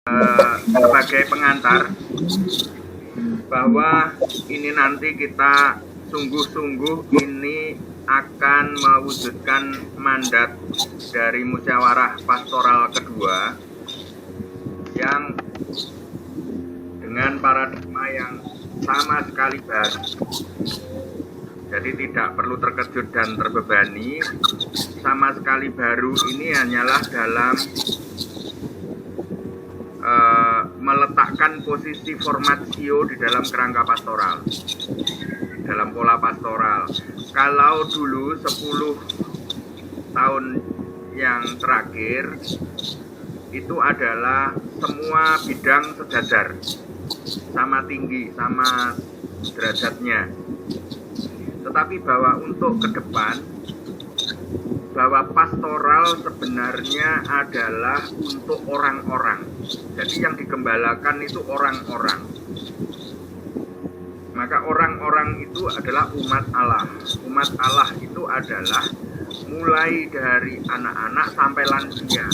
sebagai pengantar bahwa ini nanti kita sungguh-sungguh ini akan mewujudkan mandat dari musyawarah pastoral kedua yang dengan paradigma yang sama sekali baru. Jadi tidak perlu terkejut dan terbebani. Sama sekali baru ini hanyalah dalam meletakkan posisi formatio di dalam kerangka pastoral, dalam pola pastoral. Kalau dulu 10 tahun yang terakhir itu adalah semua bidang sejajar, sama tinggi, sama derajatnya. Tetapi bahwa untuk ke depan, bahwa pastoral sebenarnya adalah untuk orang-orang. Jadi yang digembalakan itu orang-orang. Maka orang-orang itu adalah umat Allah. Umat Allah itu adalah mulai dari anak-anak sampai lansia,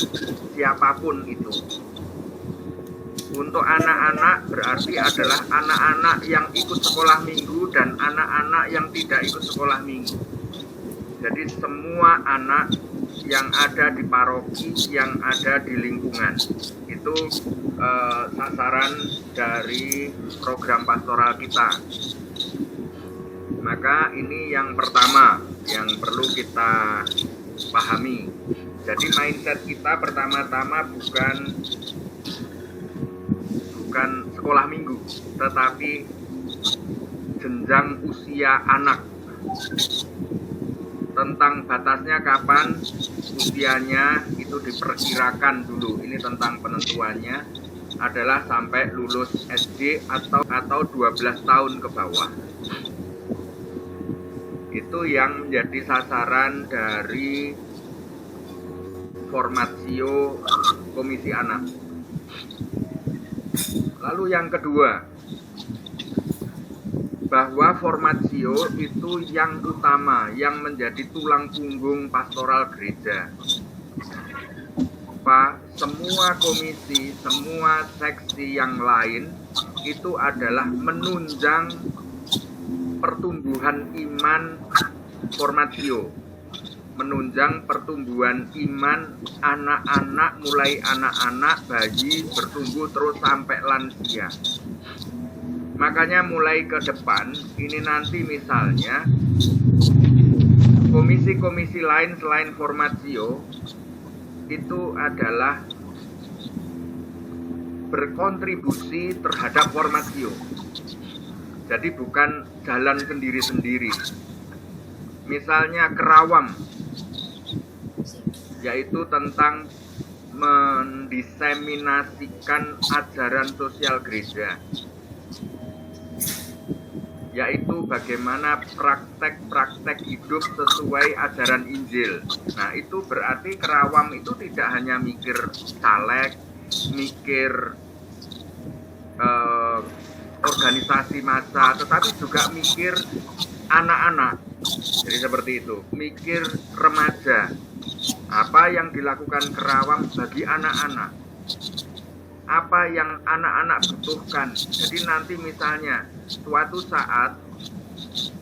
siapapun itu. Untuk anak-anak berarti adalah anak-anak yang ikut sekolah minggu dan anak-anak yang tidak ikut sekolah minggu. Jadi semua anak yang ada di paroki, yang ada di lingkungan, itu sasaran dari program pastoral kita. Maka ini yang pertama yang perlu kita pahami. Jadi mindset kita pertama-tama bukan sekolah minggu, tetapi jenjang usia anak. Tentang batasnya kapan usianya itu diperkirakan dulu. Ini tentang penentuannya adalah sampai lulus SD atau 12 tahun ke bawah. Itu yang menjadi sasaran dari formatio komisi anak. Lalu yang kedua, bahwa formatio itu yang utama, yang menjadi tulang punggung pastoral gereja. Semua komisi, semua seksi yang lain itu adalah menunjang pertumbuhan iman formatio, menunjang pertumbuhan iman anak-anak, mulai anak-anak, bayi, bertumbuh terus sampai lansia. Makanya mulai ke depan, ini nanti misalnya komisi-komisi lain selain formatio itu adalah berkontribusi terhadap formatio. Jadi bukan jalan sendiri-sendiri. Misalnya kerawam, yaitu tentang mendiseminasikan ajaran sosial gereja, yaitu bagaimana praktek-praktek hidup sesuai ajaran Injil. Nah, itu berarti kerawam itu tidak hanya mikir caleg, mikir organisasi massa, tetapi juga mikir anak-anak. Jadi seperti itu, mikir remaja. Apa yang dilakukan kerawam bagi anak-anak? Apa yang anak-anak butuhkan. Jadi nanti misalnya suatu saat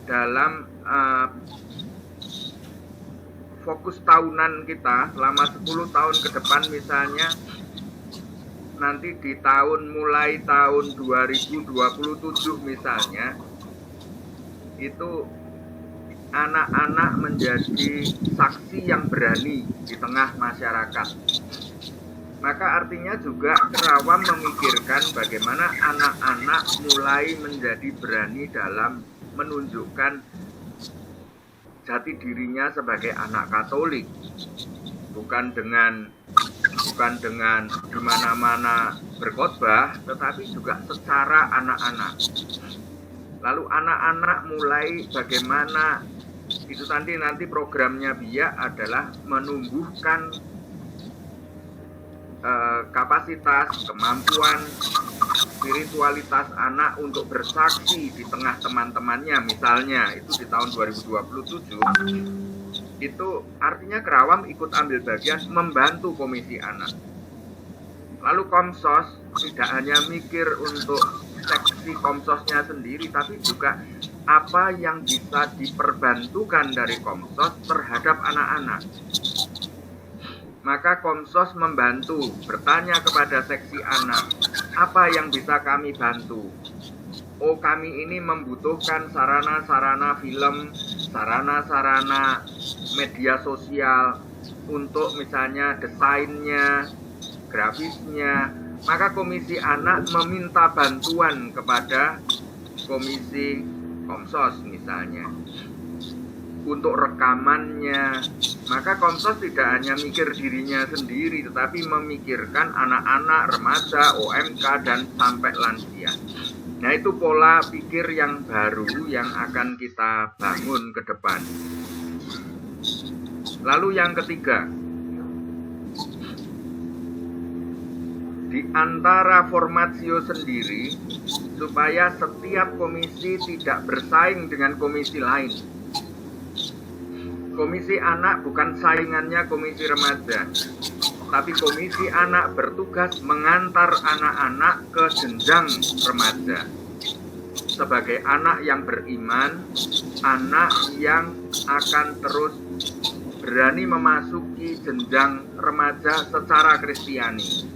dalam fokus tahunan kita selama 10 tahun ke depan, misalnya nanti di mulai tahun 2027 misalnya, itu anak-anak menjadi saksi yang berani di tengah masyarakat. Maka artinya juga kerawam memikirkan bagaimana anak-anak mulai menjadi berani dalam menunjukkan jati dirinya sebagai anak Katolik. Bukan dengan di mana-mana berkhotbah, tetapi juga secara anak-anak. Lalu anak-anak mulai bagaimana, itu nanti programnya BIA adalah menumbuhkan kapasitas, kemampuan, spiritualitas anak untuk bersaksi di tengah teman-temannya. Misalnya itu di tahun 2027 itu artinya kerawam ikut ambil bagian membantu komisi anak. Lalu Komsos tidak hanya mikir untuk seksi Komsosnya sendiri, tapi juga apa yang bisa diperbantukan dari Komsos terhadap anak-anak. Maka Komsos membantu, bertanya kepada seksi anak, apa yang bisa kami bantu? Oh, kami ini membutuhkan sarana-sarana film, sarana-sarana media sosial untuk misalnya desainnya, grafisnya. Maka komisi anak meminta bantuan kepada komisi Komsos misalnya untuk rekamannya. Maka Komsos tidak hanya mikir dirinya sendiri, tetapi memikirkan anak-anak, remaja, OMK, dan sampai lansia. Nah, itu pola pikir yang baru yang akan kita bangun ke depan. Lalu yang ketiga, di antara formatio sendiri, supaya setiap komisi tidak bersaing dengan komisi lain. Komisi anak bukan saingannya komisi remaja, tapi komisi anak bertugas mengantar anak-anak ke jenjang remaja. Sebagai anak yang beriman, anak yang akan terus berani memasuki jenjang remaja secara Kristiani.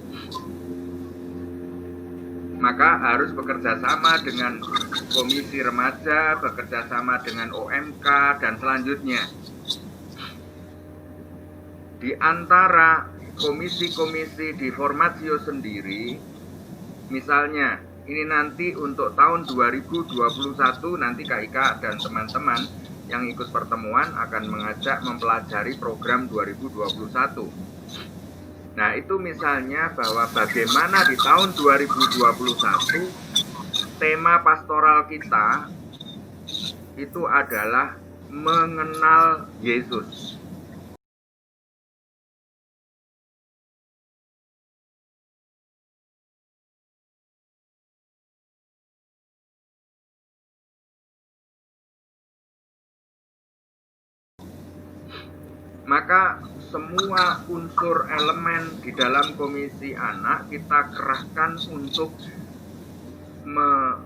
Maka harus bekerja sama dengan komisi remaja, bekerja sama dengan OMK, dan selanjutnya. Di antara komisi-komisi di formatio sendiri, misalnya ini nanti untuk tahun 2021 nanti KIK dan teman-teman yang ikut pertemuan akan mengajak mempelajari program 2021. Nah, itu misalnya bahwa bagaimana di tahun 2021 tema pastoral kita itu adalah mengenal Yesus. Maka semua unsur elemen di dalam komisi anak kita kerahkan untuk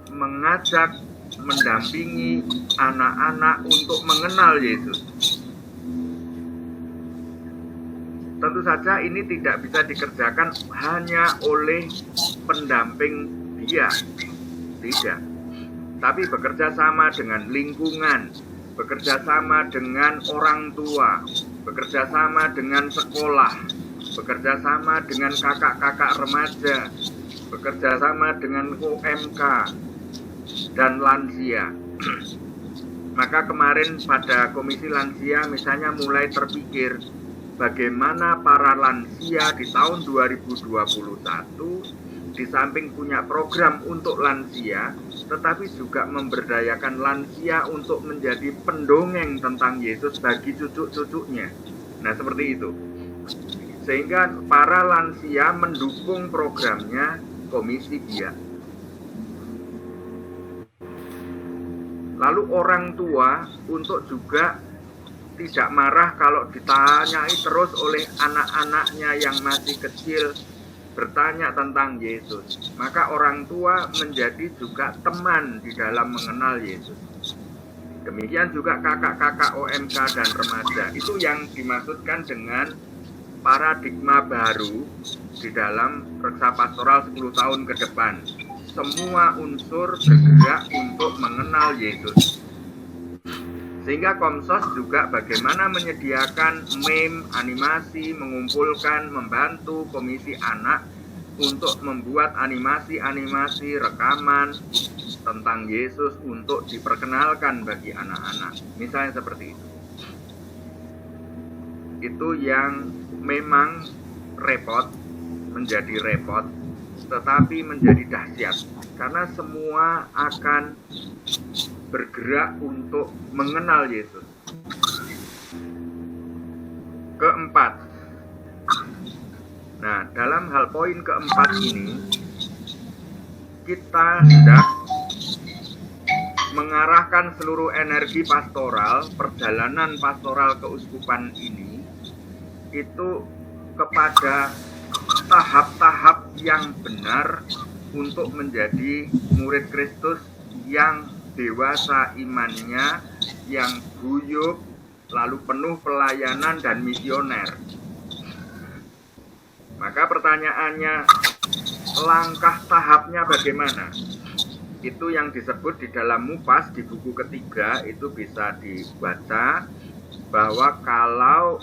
mengajak, mendampingi anak-anak untuk mengenal Yesus. Tentu saja ini tidak bisa dikerjakan hanya oleh pendamping dia, tidak. Tapi bekerja sama dengan lingkungan, bekerja sama dengan orang tua, bekerja sama dengan sekolah, bekerja sama dengan kakak-kakak remaja, bekerja sama dengan OMK dan lansia. Maka kemarin pada komisi lansia misalnya mulai terpikir bagaimana para lansia di tahun 2021 di samping punya program untuk lansia, tetapi juga memberdayakan lansia untuk menjadi pendongeng tentang Yesus bagi cucu-cucunya. Nah, seperti itu. Sehingga para lansia mendukung programnya komisi biak. Lalu orang tua untuk juga tidak marah kalau ditanyai terus oleh anak-anaknya yang masih kecil bertanya tentang Yesus. Maka orang tua menjadi juga teman di dalam mengenal Yesus. Demikian juga kakak-kakak OMK dan remaja. Itu yang dimaksudkan dengan paradigma baru di dalam reksa pastoral 10 tahun ke depan. Semua unsur bergerak untuk mengenal Yesus. Sehingga Komsos juga bagaimana menyediakan meme, animasi, mengumpulkan, membantu komisi anak untuk membuat animasi-animasi rekaman tentang Yesus untuk diperkenalkan bagi anak-anak. Misalnya seperti itu. Itu yang memang repot, menjadi repot, tetapi menjadi dahsyat. Karena semua akan bergerak untuk mengenal Yesus. Keempat. Nah, dalam hal poin keempat ini, kita hendak mengarahkan seluruh energi pastoral, perjalanan pastoral keuskupan ini, itu kepada tahap-tahap yang benar untuk menjadi murid Kristus yang dewasa imannya, yang guyup, lalu penuh pelayanan dan misioner. Maka pertanyaannya, langkah tahapnya bagaimana? Itu yang disebut di dalam Mupas di buku ketiga, itu bisa dibaca bahwa kalau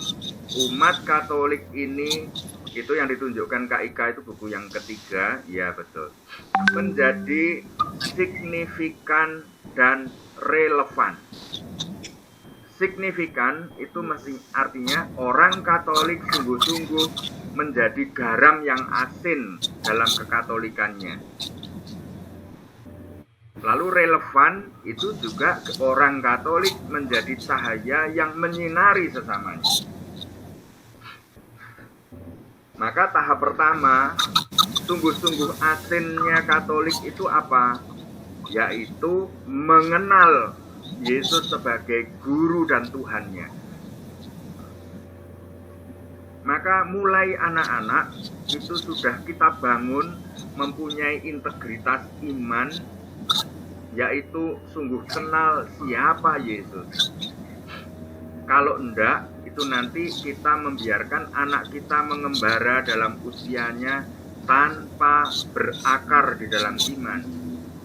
umat Katolik ini, itu yang ditunjukkan Kak Ika, itu buku yang ketiga, ya betul, menjadi signifikan dan relevan. Signifikan itu mesti artinya orang Katolik sungguh-sungguh menjadi garam yang asin dalam kekatolikannya. Lalu relevan itu juga orang Katolik menjadi cahaya yang menyinari sesamanya. Maka tahap pertama, sungguh-sungguh asinnya Katolik itu apa? Yaitu mengenal Yesus sebagai guru dan Tuhannya. Maka mulai anak-anak itu sudah kita bangun mempunyai integritas iman, yaitu sungguh kenal siapa Yesus. Kalau enggak, itu nanti kita membiarkan anak kita mengembara dalam usianya tanpa berakar di dalam iman.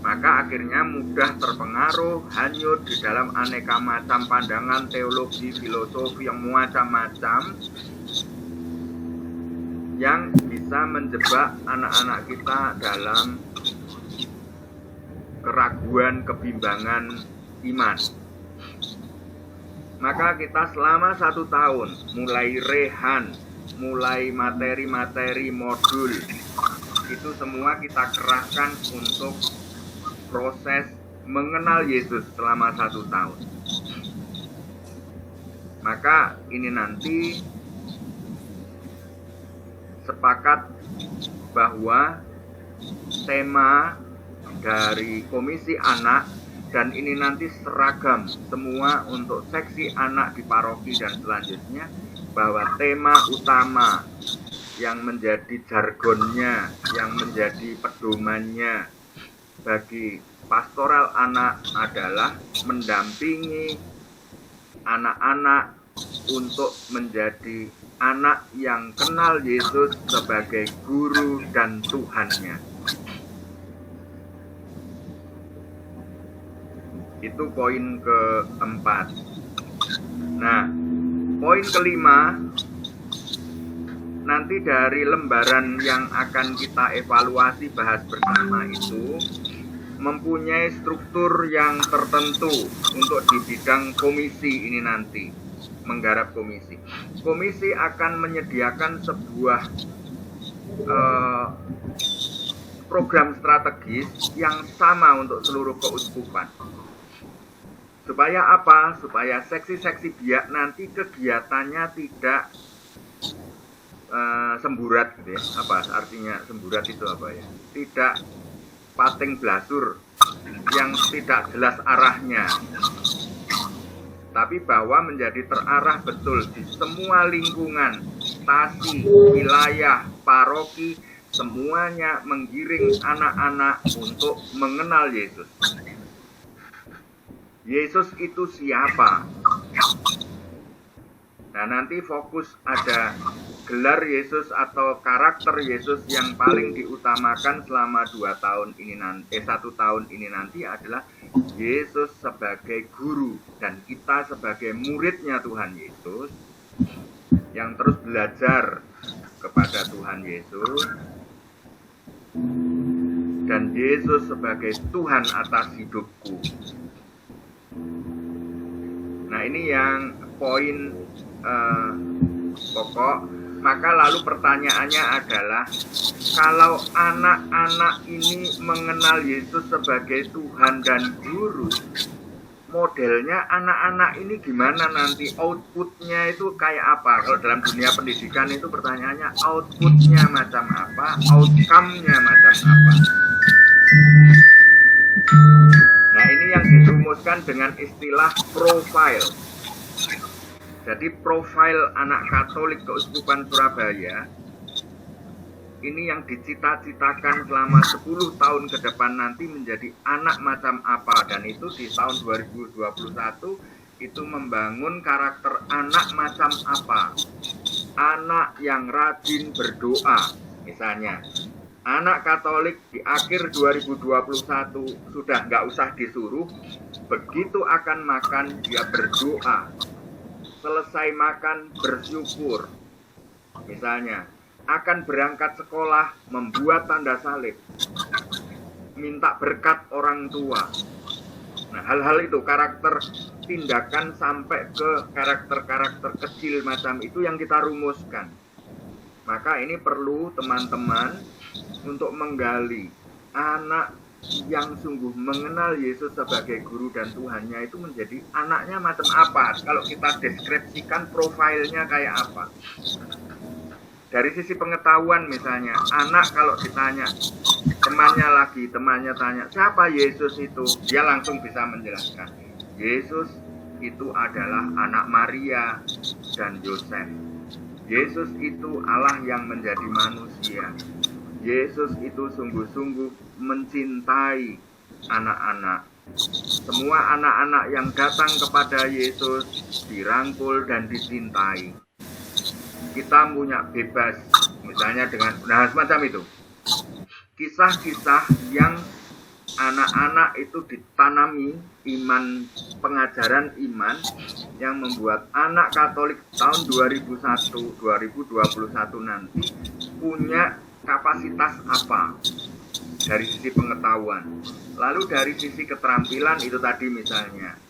Maka akhirnya mudah terpengaruh, hanyut di dalam aneka macam pandangan teologi, filosofi yang macam-macam, yang bisa menjebak anak-anak kita dalam keraguan, kebimbangan iman. Maka kita selama 1 tahun, mulai rehan, mulai materi-materi modul, itu semua kita kerahkan untuk proses mengenal Yesus selama 1 tahun. Maka ini nanti sepakat bahwa tema dari Komisi Anak, dan ini nanti seragam semua untuk seksi anak di paroki dan selanjutnya, bahwa tema utama yang menjadi jargonnya, yang menjadi pedomannya bagi pastoral anak adalah mendampingi anak-anak untuk menjadi anak yang kenal Yesus sebagai guru dan Tuhannya. Itu poin keempat. Nah, poin kelima, nanti dari lembaran yang akan kita evaluasi bahas bersama itu mempunyai struktur yang tertentu untuk di bidang komisi ini nanti, menggarap komisi. Komisi akan menyediakan sebuah program strategis yang sama untuk seluruh keuskupan. Supaya apa? Supaya seksi-seksi biak nanti kegiatannya tidak semburat gitu ya. Apa artinya semburat itu apa ya? Tidak pating blasur yang tidak jelas arahnya, tapi bahwa menjadi terarah betul di semua lingkungan, stasi, wilayah, paroki, semuanya menggiring anak-anak untuk mengenal Yesus. Yesus itu siapa? Nah, nanti fokus ada gelar Yesus atau karakter Yesus yang paling diutamakan selama 1 tahun ini nanti adalah Yesus sebagai guru dan kita sebagai muridnya Tuhan Yesus yang terus belajar kepada Tuhan Yesus, dan Yesus sebagai Tuhan atas hidupku. Nah, ini yang poin pokok. Maka lalu pertanyaannya adalah, kalau anak-anak ini mengenal Yesus sebagai Tuhan dan Guru, modelnya anak-anak ini gimana nanti? Outputnya itu kayak apa? Kalau dalam dunia pendidikan itu pertanyaannya outputnya macam apa? Outcome-nya macam apa? Nah, ini yang dirumuskan dengan istilah profile. Jadi profil anak Katolik Keuskupan Surabaya ini yang dicita-citakan selama 10 tahun ke depan nanti menjadi anak macam apa. Dan itu di tahun 2021 itu membangun karakter anak macam apa. Anak yang rajin berdoa misalnya. Anak Katolik di akhir 2021 sudah nggak usah disuruh, begitu akan makan dia berdoa, selesai makan bersyukur. Misalnya akan berangkat sekolah membuat tanda salib, minta berkat orang tua. Nah, hal-hal itu, karakter tindakan sampai ke karakter-karakter kecil macam itu yang kita rumuskan. Maka ini perlu teman-teman untuk menggali anak yang sungguh mengenal Yesus sebagai guru dan Tuhannya itu menjadi anaknya macam apa. Kalau kita deskripsikan profilnya kayak apa. Dari sisi pengetahuan misalnya, anak kalau ditanya, temannya tanya, siapa Yesus itu? Dia langsung bisa menjelaskan. Yesus itu adalah anak Maria dan Yosef. Yesus itu Allah yang menjadi manusia. Yesus itu sungguh-sungguh mencintai anak-anak. Semua anak-anak yang datang kepada Yesus dirangkul dan dicintai. Kita punya bebas, misalnya dengan semacam itu. Kisah-kisah yang anak-anak itu ditanami iman, pengajaran iman yang membuat anak Katolik tahun 2021 nanti punya kapasitas apa dari sisi pengetahuan. Lalu dari sisi keterampilan itu tadi misalnya,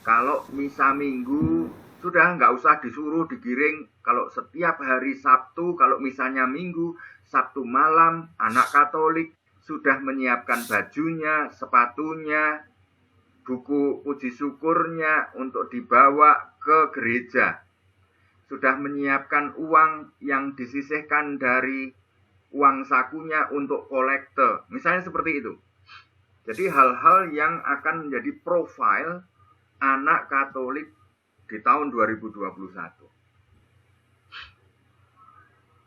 kalau misa minggu sudah nggak usah disuruh digiring. Kalau setiap hari Sabtu, kalau misalnya minggu, Sabtu malam, anak Katolik sudah menyiapkan bajunya, sepatunya, buku puji syukurnya untuk dibawa ke gereja. Sudah menyiapkan uang yang disisihkan dari uang sakunya untuk kolekte. Misalnya seperti itu. Jadi hal-hal yang akan menjadi profil anak Katolik di tahun 2021.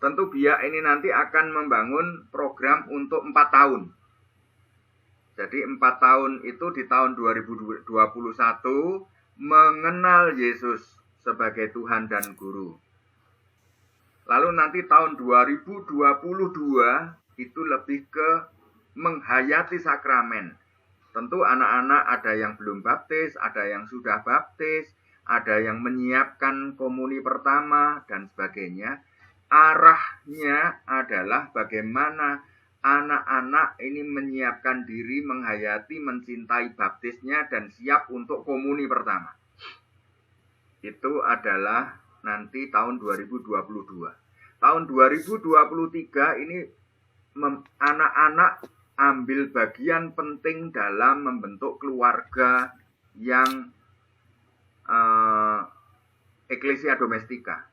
Tentu BIA ini nanti akan membangun program untuk 4 tahun. Jadi 4 tahun itu di tahun 2021 mengenal Yesus sebagai Tuhan dan Guru. Lalu nanti tahun 2022 itu lebih ke menghayati sakramen. Tentu anak-anak ada yang belum baptis, ada yang sudah baptis, ada yang menyiapkan komuni pertama dan sebagainya. Arahnya adalah bagaimana anak-anak ini menyiapkan diri, menghayati, mencintai baptisnya dan siap untuk komuni pertama. Itu adalah nanti tahun 2022. Tahun 2023 ini anak-anak ambil bagian penting dalam membentuk keluarga yang Ecclesia Domestika,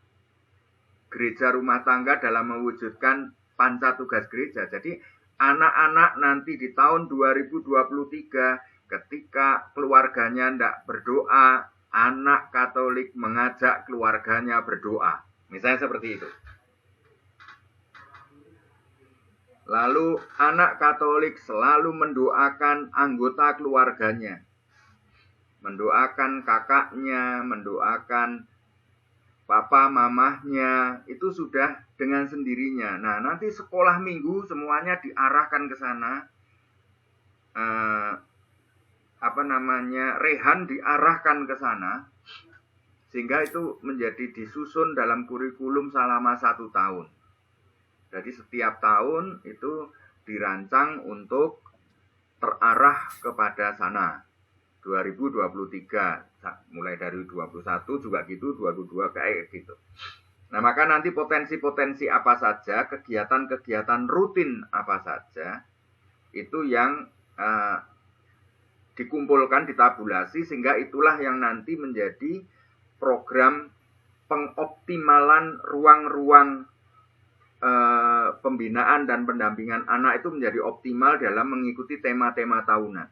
gereja rumah tangga dalam mewujudkan panca tugas gereja. Jadi anak-anak nanti di tahun 2023 ketika keluarganya tidak berdoa, anak Katolik mengajak keluarganya berdoa. Misalnya seperti itu. Lalu anak Katolik selalu mendoakan anggota keluarganya. Mendoakan kakaknya, mendoakan papa mamahnya, itu sudah dengan sendirinya. Nah, nanti sekolah minggu semuanya diarahkan ke sana. Rehan diarahkan ke sana. Sehingga itu menjadi disusun dalam kurikulum selama 1 tahun. Jadi setiap tahun itu dirancang untuk terarah kepada sana. 2023, mulai dari 21 juga gitu, 22 kayak gitu. Nah, maka nanti potensi-potensi apa saja, kegiatan-kegiatan rutin apa saja, itu yang dikumpulkan, ditabulasi, sehingga itulah yang nanti menjadi program pengoptimalan ruang-ruang pembinaan dan pendampingan anak itu menjadi optimal dalam mengikuti tema-tema tahunan.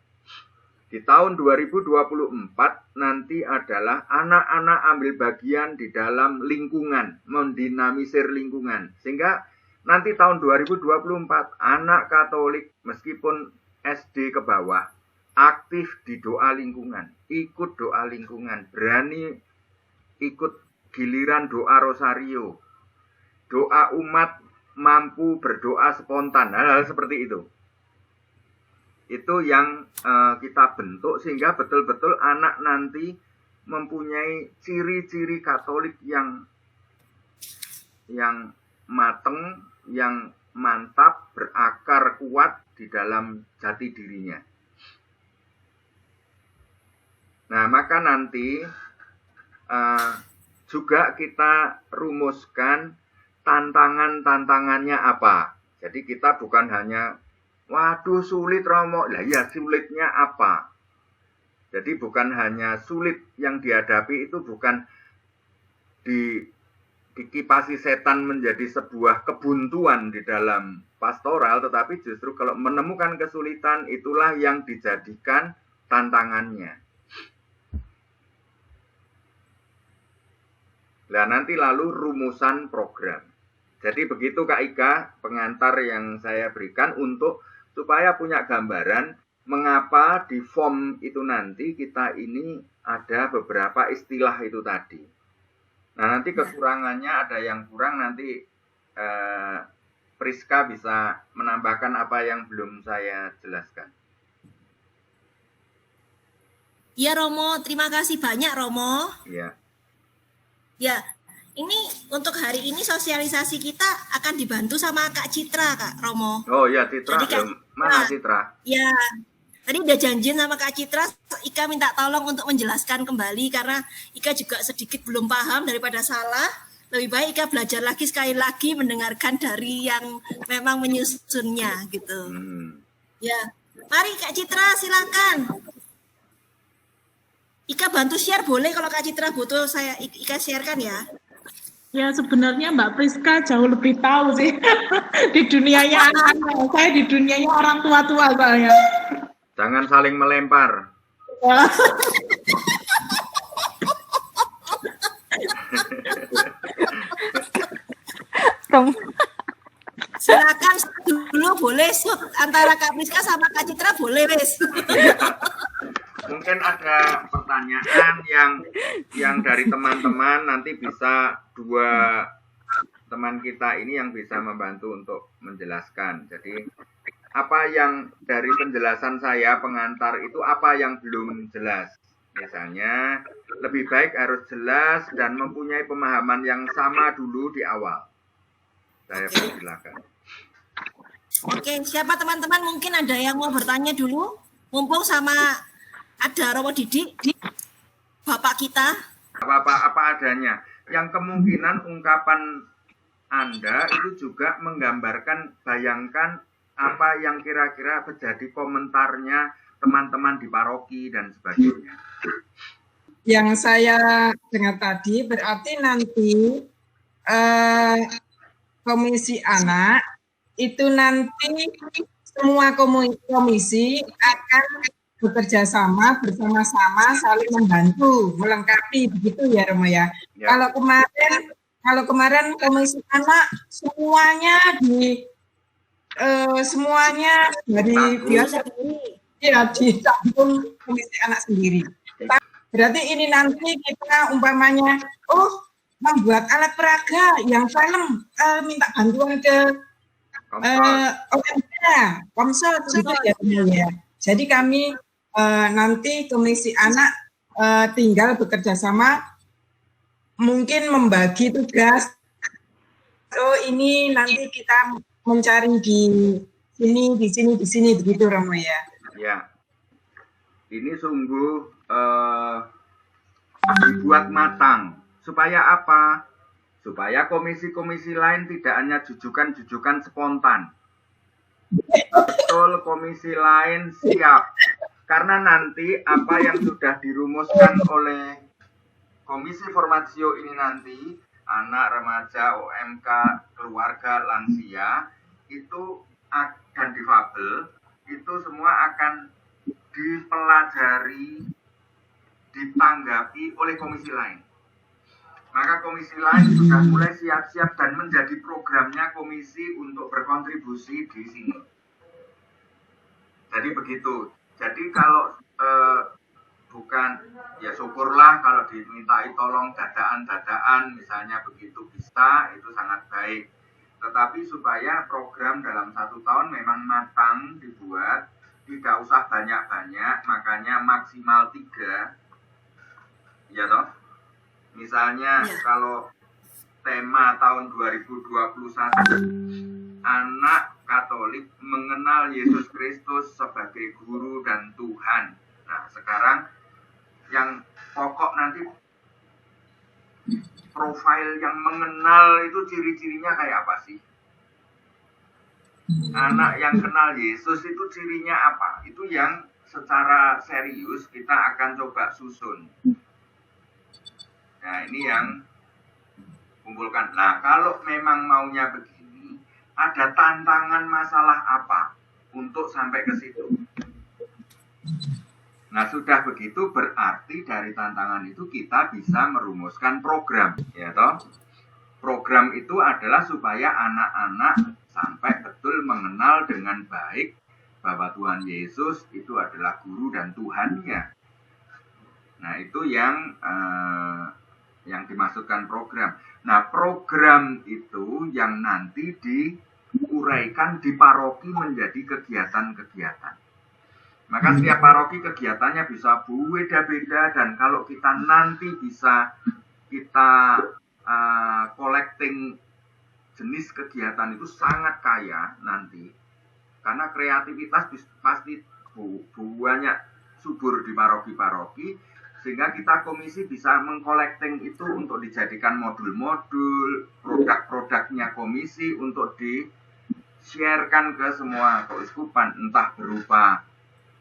Di tahun 2024 nanti adalah anak-anak ambil bagian di dalam lingkungan, mendinamisir lingkungan. Sehingga nanti tahun 2024 anak Katolik meskipun SD ke bawah aktif di doa lingkungan, ikut doa lingkungan, berani ikut giliran doa rosario, doa umat, mampu berdoa spontan, hal-hal seperti itu. Itu yang kita bentuk sehingga betul-betul anak nanti mempunyai ciri-ciri Katolik yang mateng, yang mantap, berakar kuat di dalam jati dirinya. Nah, maka nanti juga kita rumuskan tantangan-tantangannya apa. Jadi kita bukan hanya waduh sulit Romo, lah ya sulitnya apa. Jadi bukan hanya sulit yang dihadapi itu bukan dikipasi setan menjadi sebuah kebuntuan di dalam pastoral, tetapi justru kalau menemukan kesulitan itulah yang dijadikan tantangannya. Nah nanti lalu rumusan program. Jadi begitu Kak Ika, pengantar yang saya berikan untuk supaya punya gambaran mengapa di form itu nanti kita ini ada beberapa istilah itu tadi. Nah nanti kekurangannya ada yang kurang, nanti Priska bisa menambahkan apa yang belum saya jelaskan. Ya Romo, terima kasih banyak Romo. Iya. Ya, ini untuk hari ini sosialisasi kita akan dibantu sama Kak Citra, Kak Romo. Oh ya, Citra. Jadi, mana Citra? Ya, tadi udah janjian sama Kak Citra, Ika minta tolong untuk menjelaskan kembali karena Ika juga sedikit belum paham daripada salah. Lebih baik Ika belajar lagi sekali lagi mendengarkan dari yang memang menyusunnya gitu. Ya, mari Kak Citra silakan. Ika bantu share boleh kalau Kak Citra butuh saya Ika sharekan ya. Ya sebenarnya Mbak Priska jauh lebih tahu sih di dunianya anak-anak. Saya di dunianya orang tua-tua saya. Jangan saling melempar. Silakan dulu boleh antara Kak Priska sama Kak Citra boleh wes. Mungkin ada pertanyaan yang dari teman-teman, nanti bisa dua teman kita ini yang bisa membantu untuk menjelaskan. Jadi apa yang dari penjelasan saya pengantar itu apa yang belum jelas. Misalnya lebih baik harus jelas dan mempunyai pemahaman yang sama dulu di awal. Saya persilakan. Oke, siapa teman-teman mungkin ada yang mau bertanya dulu? Mumpung sama ada Romo Didi, Bapak kita. Apa adanya. Yang kemungkinan ungkapan Anda itu juga menggambarkan, bayangkan apa yang kira-kira menjadi komentarnya teman-teman di paroki dan sebagainya. Yang saya dengar tadi berarti nanti komisi anak itu nanti semua komisi akan bekerja sama bersama-sama saling membantu melengkapi begitu ya Romo ya. Kalau kemarin komisi anak semuanya dari biasa ya ditanggung komisi anak sendiri. Berarti ini nanti kita umpamanya membuat alat peraga yang film minta bantuan ke Komsel gitu ya. Jadi kami nanti komisi anak tinggal bekerja sama, mungkin membagi tugas. Ini nanti kita mencari di sini begitu Romo ya. Ya, ini sungguh dibuat matang. Supaya apa? Supaya komisi-komisi lain tidak hanya jujukan-jujukan spontan. Betul, komisi lain siap. Karena nanti apa yang sudah dirumuskan oleh komisi formatio ini nanti, anak, remaja, OMK, keluarga, lansia, itu dan difabel, itu semua akan dipelajari, ditanggapi oleh komisi lain. Maka komisi lain sudah mulai siap-siap dan menjadi programnya komisi untuk berkontribusi di sini. Jadi begitu. Jadi kalau bukan, ya syukurlah kalau dimintai tolong dadaan-dadaan, misalnya begitu bisa, itu sangat baik. Tetapi supaya program dalam 1 tahun memang matang dibuat, tidak usah banyak-banyak, makanya maksimal 3. Ya toh? Misalnya kalau tema tahun 2021, anak Katolik mengenal Yesus Kristus sebagai guru dan Tuhan. Nah, sekarang yang pokok nanti profil yang mengenal itu ciri-cirinya kayak apa sih? Anak yang kenal Yesus itu cirinya apa? Itu yang secara serius kita akan coba susun. Nah, ini yang kumpulkan. Nah, kalau memang maunya begini, ada tantangan masalah apa untuk sampai ke situ? Nah, sudah begitu berarti dari tantangan itu kita bisa merumuskan program, ya toh? Program itu adalah supaya anak-anak sampai betul mengenal dengan baik bahwa Tuhan Yesus itu adalah guru dan Tuhannya. Nah, itu yang dimaksudkan program. Nah, program itu yang nanti diuraikan di paroki menjadi kegiatan-kegiatan. Maka setiap paroki kegiatannya bisa beda-beda, dan kalau kita nanti bisa kita collecting jenis kegiatan itu sangat kaya nanti, karena kreativitas pasti banyak subur di paroki-paroki, sehingga kita komisi bisa mengcollecting itu untuk dijadikan modul-modul, produk-produknya komisi untuk di-sharekan ke semua keuskupan, entah berupa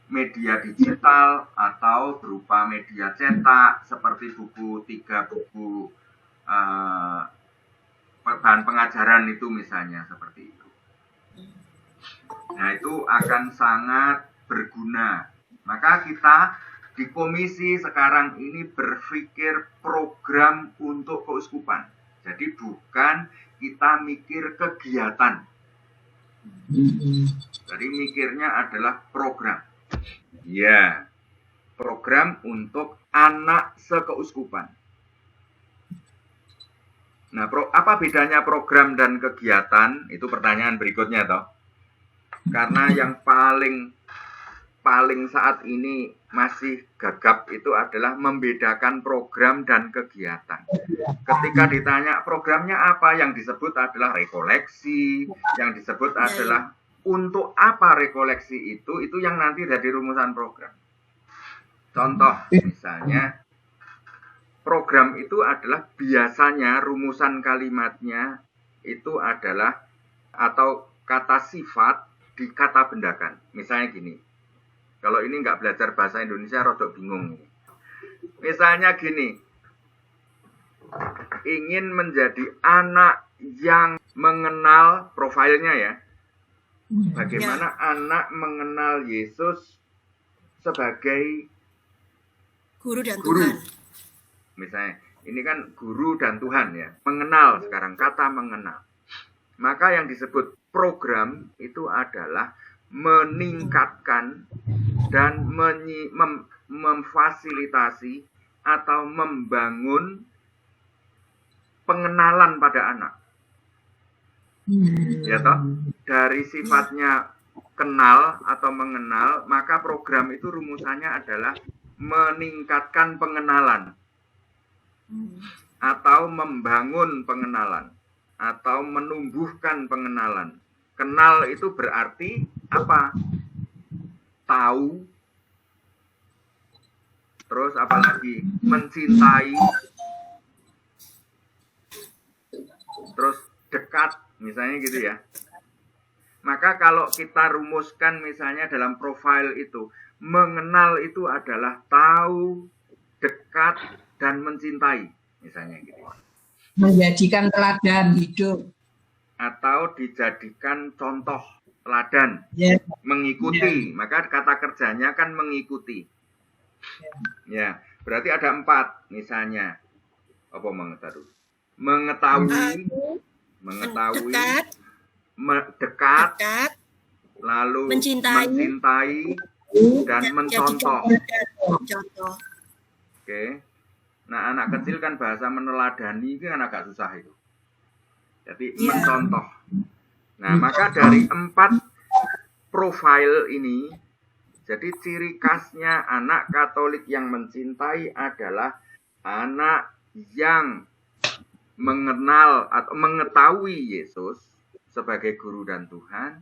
media digital atau berupa media cetak seperti 3 buku bahan pengajaran itu misalnya, seperti itu. Nah, itu akan sangat berguna. Maka kita di komisi sekarang ini berpikir program untuk keuskupan. Jadi bukan kita mikir kegiatan. Jadi mikirnya adalah program. Ya, program untuk anak sekeuskupan. Nah, apa bedanya program dan kegiatan? Itu pertanyaan berikutnya toh. Karena yang paling saat ini masih gagap itu adalah membedakan program dan kegiatan. Ketika ditanya programnya apa, yang disebut adalah rekoleksi, yang disebut adalah untuk apa rekoleksi itu yang nanti dari rumusan program. Contoh misalnya, program itu adalah biasanya rumusan kalimatnya itu adalah atau kata sifat di kata bendakan. Misalnya gini, kalau ini nggak belajar bahasa Indonesia rodok bingung. Misalnya gini, ingin menjadi anak yang mengenal profilnya ya. Bagaimana anak mengenal Yesus sebagai guru dan Tuhan. Misalnya, ini kan guru dan Tuhan ya. Mengenal sekarang, kata mengenal. Maka yang disebut program itu adalah meningkatkan dan memfasilitasi atau membangun pengenalan pada anak. Ya toh, dari sifatnya kenal atau mengenal, maka program itu rumusannya adalah meningkatkan pengenalan atau membangun pengenalan atau menumbuhkan pengenalan. Kenal itu berarti apa? Tahu. Terus apa lagi? Mencintai. Terus dekat, misalnya gitu ya. Maka kalau kita rumuskan misalnya dalam profil itu, mengenal itu adalah tahu, dekat, dan mencintai, misalnya gitu. Menjadikan teladan hidup. Atau dijadikan contoh teladan, mengikuti. Maka kata kerjanya kan mengikuti. Ya, berarti ada 4 misalnya. Apa mengetahui? Mengetahui, Dekat, dekat, dekat, lalu mencintai, dan mencontoh. Contoh. Oke. Nah, anak kecil kan bahasa meneladani itu kan agak susah itu. Jadi mencontoh. Nah, maka dari 4 profil ini, jadi ciri khasnya anak Katolik yang mencintai adalah anak yang mengenal atau mengetahui Yesus sebagai guru dan Tuhan,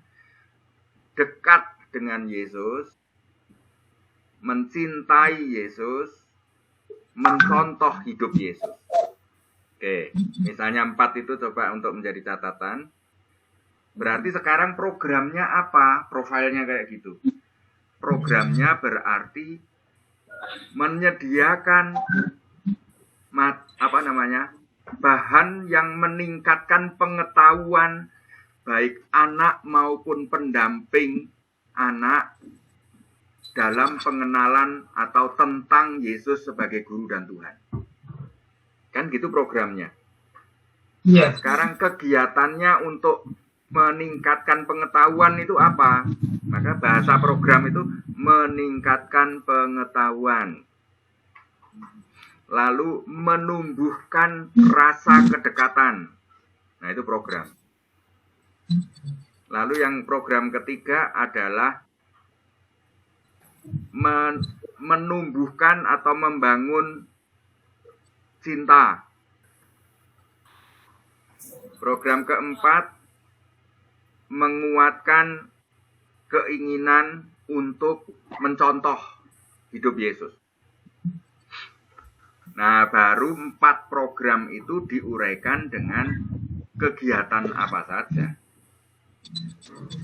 dekat dengan Yesus, mencintai Yesus, mencontoh hidup Yesus. Oke, misalnya 4 itu coba untuk menjadi catatan. Berarti sekarang programnya apa? Profilnya kayak gitu. Programnya berarti menyediakan bahan yang meningkatkan pengetahuan baik anak maupun pendamping anak dalam pengenalan atau tentang Yesus sebagai guru dan Tuhan. Kan gitu programnya. Iya. Sekarang kegiatannya untuk meningkatkan pengetahuan itu apa? Maka bahasa program itu meningkatkan pengetahuan. Lalu menumbuhkan rasa kedekatan. Nah, itu program. Lalu yang program ketiga adalah menumbuhkan atau membangun cinta. Program keempat, menguatkan keinginan untuk mencontoh hidup Yesus. Nah, baru 4 program itu diuraikan dengan kegiatan apa saja.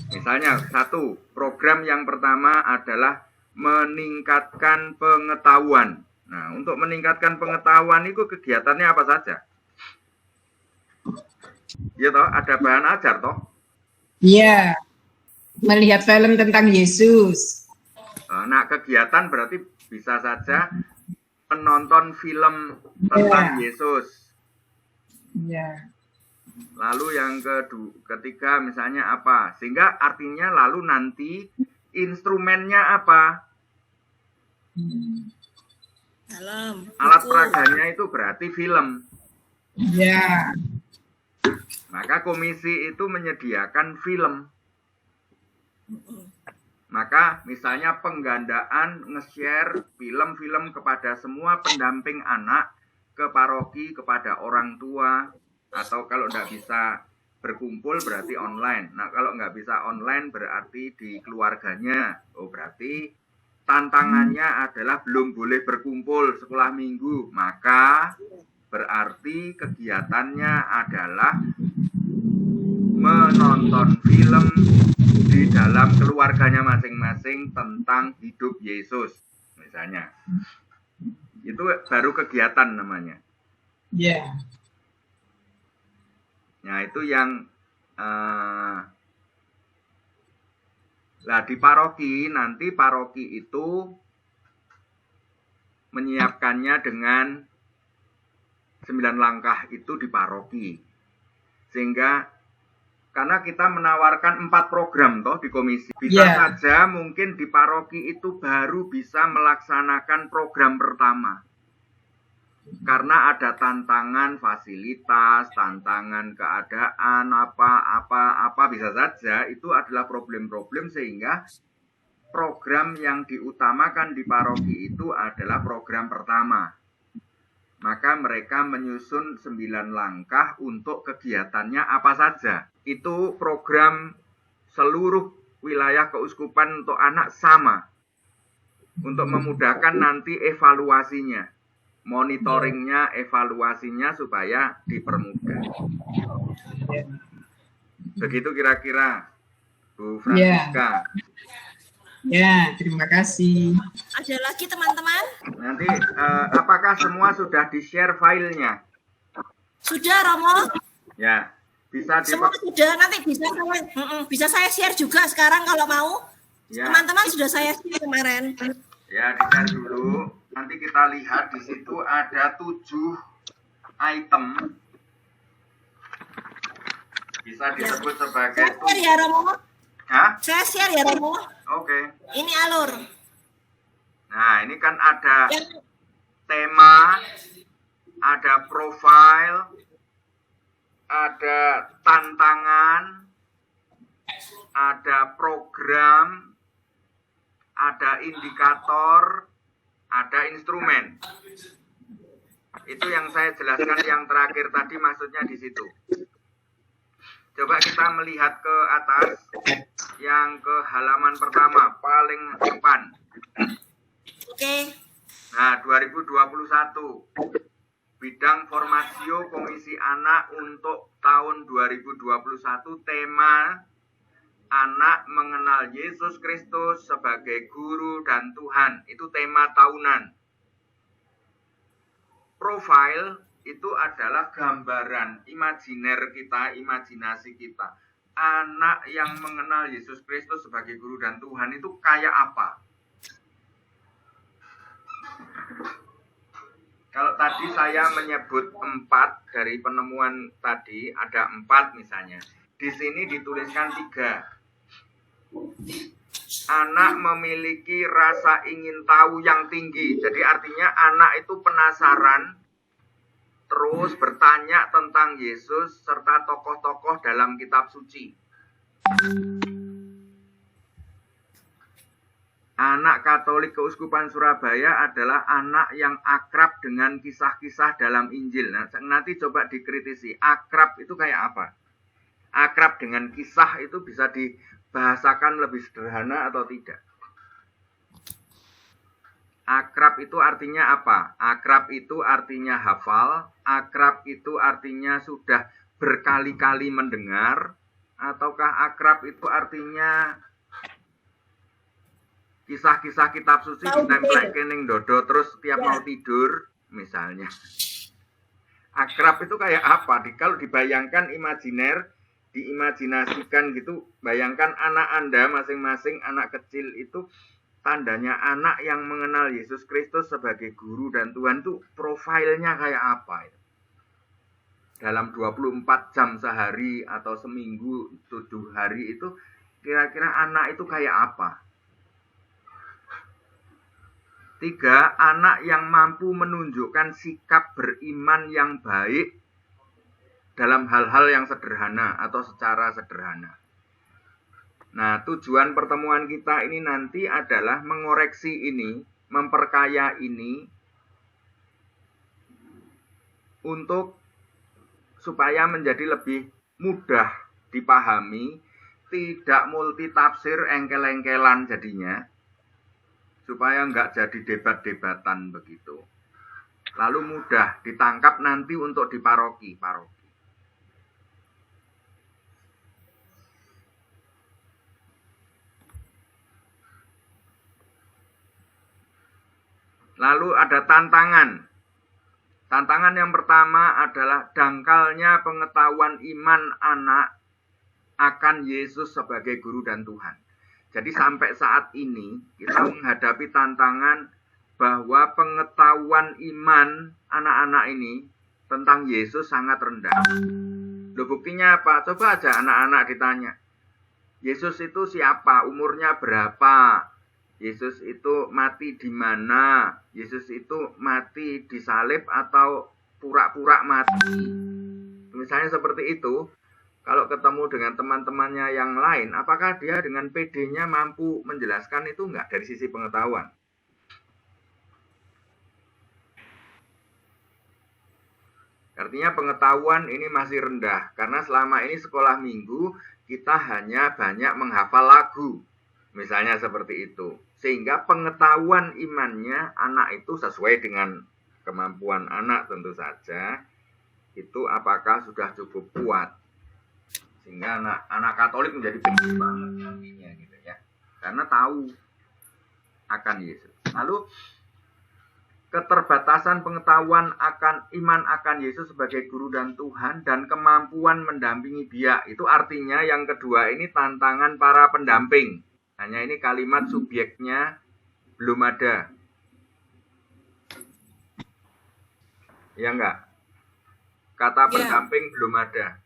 Misalnya, 1, program yang pertama adalah meningkatkan pengetahuan. Nah, untuk meningkatkan pengetahuan itu kegiatannya apa saja? Ya toh, ada bahan ajar toh? Iya. Melihat film tentang Yesus. Nah, kegiatan berarti bisa saja menonton film tentang Yesus. Iya. Lalu yang ketiga misalnya apa? Sehingga artinya lalu nanti instrumennya apa? Alat peraganya itu berarti film. Iya. Maka komisi itu menyediakan film. Maka misalnya penggandaan nge-share film-film kepada semua pendamping anak ke paroki, kepada orang tua, atau kalau nggak bisa berkumpul berarti online. Nah, kalau nggak bisa online berarti di keluarganya. Oh, berarti tantangannya adalah belum boleh berkumpul sekolah minggu. Maka berarti kegiatannya adalah menonton film di dalam keluarganya masing-masing tentang hidup Yesus, misalnya. Itu baru kegiatan namanya. Iya. Nah, itu yang di paroki, nanti paroki itu menyiapkannya dengan 9 langkah itu di paroki. Sehingga karena kita menawarkan 4 program toh di komisi. Bisa saja mungkin di paroki itu baru bisa melaksanakan program pertama. Karena ada tantangan fasilitas, tantangan keadaan, apa bisa saja itu adalah problem-problem sehingga program yang diutamakan di paroki itu adalah program pertama. Maka mereka menyusun 9 langkah untuk kegiatannya apa saja. Itu program seluruh wilayah keuskupan untuk anak sama. Untuk memudahkan nanti evaluasinya. Monitoringnya, evaluasinya supaya dipermudah. Begitu kira-kira, Bu Francisca. Ya, terima kasih. Ada lagi teman-teman? Nanti apakah semua sudah di-share filenya? Sudah, Romo? Ya, bisa semua sudah. Nanti bisa saya share juga sekarang kalau mau. Ya. Teman-teman sudah saya share kemarin. Ya, di-share dulu. Nanti kita lihat di situ ada 7 item bisa disebut sebagai Saya share ya Romo. Hah? Saya share ya Romo. Oke. Ini alur. Nah, ini kan ada Yang tema, ada profile, ada tantangan, ada program, ada indikator, ada instrumen. Itu yang saya jelaskan yang terakhir tadi, maksudnya di situ. Coba kita melihat ke atas, yang ke halaman pertama, paling depan. Oke. Nah, 2021. Bidang Formasio Komisi Anak untuk tahun 2021, tema Anak Mengenal Yesus Kristus sebagai Guru dan Tuhan. Itu tema tahunan. Profile itu adalah gambaran imajiner kita, imajinasi kita. Anak yang mengenal Yesus Kristus sebagai Guru dan Tuhan itu kayak apa? Kalau tadi saya menyebut 4 dari penemuan tadi, ada 4 misalnya. Di sini dituliskan 3. Anak memiliki rasa ingin tahu yang tinggi. Jadi artinya anak itu penasaran, terus bertanya tentang Yesus serta tokoh-tokoh dalam kitab suci. Anak Katolik Keuskupan Surabaya adalah anak yang akrab dengan kisah-kisah dalam Injil. Nah, nanti coba dikritisi, akrab itu kayak apa? Akrab dengan kisah itu bisa dibahasakan lebih sederhana atau tidak? Akrab itu artinya apa? Akrab itu artinya hafal, akrab itu artinya sudah berkali-kali mendengar, ataukah akrab itu artinya kisah-kisah kitab suci ditemplek kening dodo terus setiap mau tidur misalnya. Akrab itu kayak apa? Kalau dibayangkan imajiner, diimajinasikan gitu, bayangkan anak Anda masing-masing anak kecil itu tandanya anak yang mengenal Yesus Kristus sebagai Guru dan Tuhan itu profilnya kayak apa? Dalam 24 jam sehari atau seminggu 7 hari itu kira-kira anak itu kayak apa? 3, anak yang mampu menunjukkan sikap beriman yang baik dalam hal-hal yang sederhana atau secara sederhana. Nah, tujuan pertemuan kita ini nanti adalah mengoreksi ini, memperkaya ini, untuk supaya menjadi lebih mudah dipahami, tidak multitafsir engkel-engkelan jadinya, supaya nggak jadi debat-debatan begitu. Lalu mudah ditangkap nanti untuk di paroki. Lalu ada tantangan. Tantangan yang pertama adalah dangkalnya pengetahuan iman anak akan Yesus sebagai Guru dan Tuhan. Jadi sampai saat ini kita menghadapi tantangan bahwa pengetahuan iman anak-anak ini tentang Yesus sangat rendah. Loh, buktinya apa? Coba aja anak-anak ditanya, Yesus itu siapa? Umurnya berapa? Yesus itu mati di mana? Yesus itu mati disalib atau pura-pura mati? Misalnya seperti itu. Kalau ketemu dengan teman-temannya yang lain, apakah dia dengan PD-nya mampu menjelaskan itu enggak dari sisi pengetahuan? Artinya pengetahuan ini masih rendah, karena selama ini sekolah minggu kita hanya banyak menghafal lagu, misalnya seperti itu. Sehingga pengetahuan imannya anak itu sesuai dengan kemampuan anak tentu saja, itu apakah sudah cukup kuat. Sehingga anak Katolik menjadi penting banget nantinya gitu ya. Karena tahu akan Yesus. Lalu keterbatasan pengetahuan akan iman akan Yesus sebagai Guru dan Tuhan dan kemampuan mendampingi dia. Itu artinya yang kedua ini tantangan para pendamping. Hanya ini kalimat subjeknya belum ada. Ya enggak? Kata pendamping belum ada.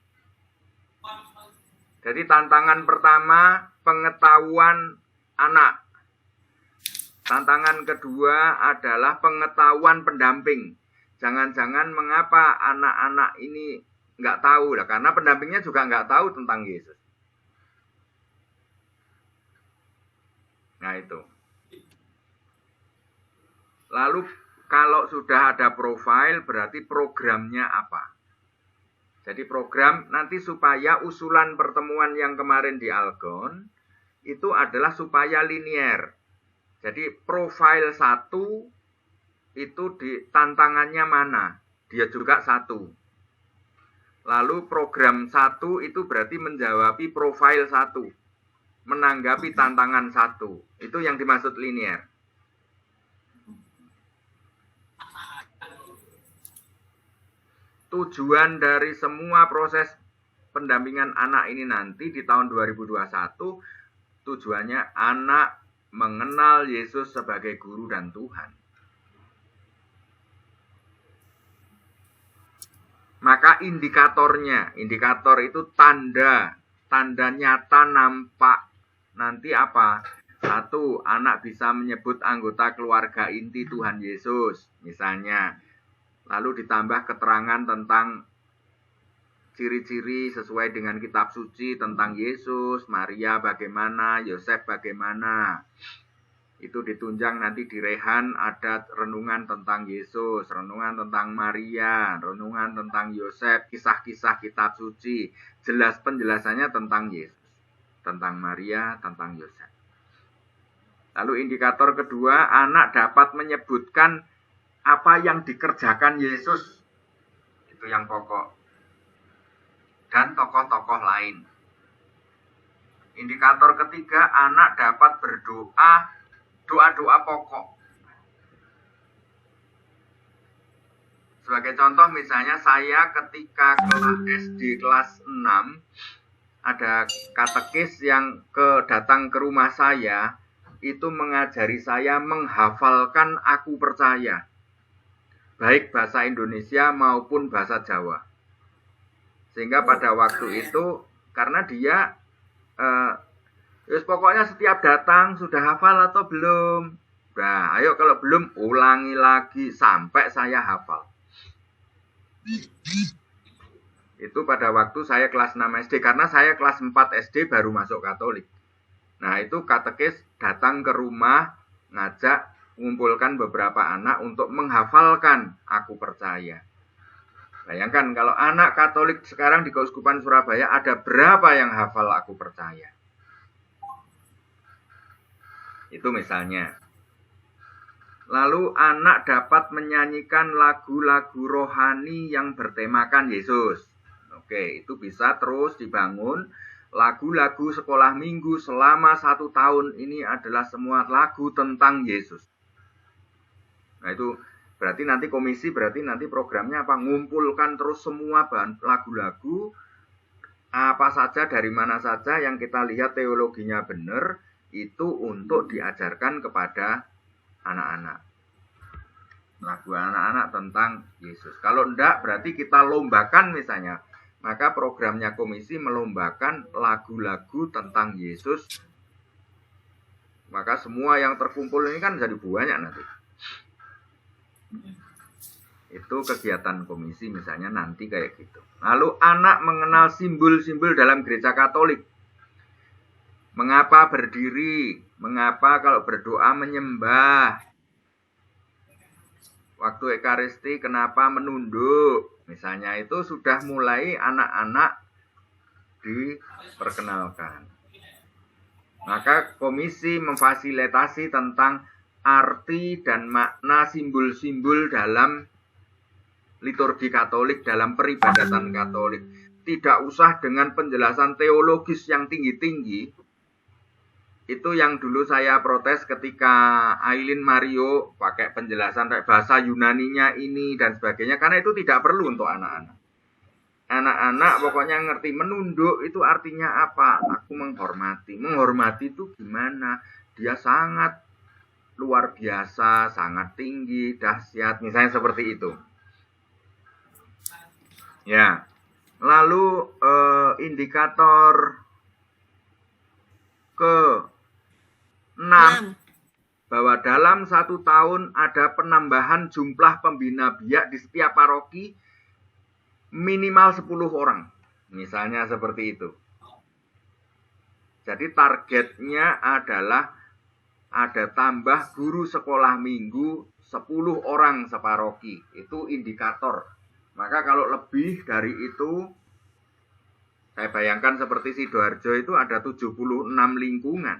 Jadi tantangan pertama pengetahuan anak. Tantangan kedua adalah pengetahuan pendamping. Jangan-jangan mengapa anak-anak ini nggak tahu lah, karena pendampingnya juga nggak tahu tentang Yesus. Nah itu. Lalu kalau sudah ada profil, berarti programnya apa? Jadi program nanti supaya usulan pertemuan yang kemarin di Algon itu adalah supaya linier. Jadi profil 1 itu di tantangannya mana? Dia juga 1. Lalu program 1 itu berarti menjawabi profil 1. Menanggapi tantangan 1. Itu yang dimaksud linier. Tujuan dari semua proses pendampingan anak ini nanti di tahun 2021, tujuannya anak mengenal Yesus sebagai guru dan Tuhan. Maka indikator itu tanda nyata nampak. Nanti apa? 1, anak bisa menyebut anggota keluarga inti Tuhan Yesus, misalnya. Lalu ditambah keterangan tentang ciri-ciri sesuai dengan kitab suci tentang Yesus, Maria bagaimana, Yosef bagaimana. Itu ditunjang nanti di rehan ada renungan tentang Yesus, renungan tentang Maria, renungan tentang Yosef, kisah-kisah kitab suci. Jelas penjelasannya tentang Yesus, tentang Maria, tentang Yosef. Lalu indikator kedua, anak dapat menyebutkan apa yang dikerjakan Yesus, itu yang pokok, dan tokoh-tokoh lain. Indikator ketiga, anak dapat berdoa, doa-doa pokok. Sebagai contoh misalnya saya ketika kelas SD kelas 6, ada katekis yang datang ke rumah saya, itu mengajari saya menghafalkan Aku Percaya. Baik bahasa Indonesia maupun bahasa Jawa. Sehingga pada waktu itu, karena dia, pokoknya setiap datang sudah hafal atau belum. Nah, ayo kalau belum, ulangi lagi sampai saya hafal. Itu pada waktu saya kelas 6 SD, karena saya kelas 4 SD baru masuk Katolik. Nah, itu katekis datang ke rumah, ngajak, mengumpulkan beberapa anak untuk menghafalkan Aku Percaya. Bayangkan kalau anak Katolik sekarang di Keuskupan Surabaya ada berapa yang hafal Aku Percaya. Itu misalnya. Lalu anak dapat menyanyikan lagu-lagu rohani yang bertemakan Yesus. Oke, itu bisa terus dibangun. Lagu-lagu sekolah minggu selama 1 tahun ini adalah semua lagu tentang Yesus. Nah itu berarti nanti komisi, berarti nanti programnya apa? Ngumpulkan terus semua bahan lagu-lagu, apa saja, dari mana saja yang kita lihat teologinya benar, itu untuk diajarkan kepada anak-anak. Lagu anak-anak tentang Yesus. Kalau enggak, berarti kita lombakan misalnya. Maka programnya komisi melombakan lagu-lagu tentang Yesus. Maka semua yang terkumpul ini kan jadi banyak nanti. Itu kegiatan komisi misalnya nanti kayak gitu. Lalu anak mengenal simbol-simbol dalam gereja Katolik. Mengapa berdiri? Mengapa kalau berdoa menyembah? Waktu Ekaristi kenapa menunduk? Misalnya itu sudah mulai anak-anak diperkenalkan. Maka komisi memfasilitasi tentang arti dan makna simbol-simbol dalam liturgi Katolik, dalam peribadatan Katolik. Tidak usah dengan penjelasan teologis yang tinggi-tinggi. Itu yang dulu saya protes ketika Aileen Mario pakai penjelasan kayak bahasa Yunaninya ini dan sebagainya, karena itu tidak perlu untuk anak-anak. Anak-anak pokoknya ngerti menunduk itu artinya apa. Aku menghormati. Menghormati itu gimana? Dia sangat luar biasa, sangat tinggi, dahsyat, misalnya seperti itu. Ya. Lalu indikator ke-6 bahwa dalam 1 tahun ada penambahan jumlah pembina biak di setiap paroki minimal 10 orang. Misalnya seperti itu. Jadi targetnya adalah ada tambah guru sekolah minggu 10 orang separoki. Itu indikator. Maka kalau lebih dari itu, saya bayangkan seperti Sidoarjo itu ada 76 lingkungan.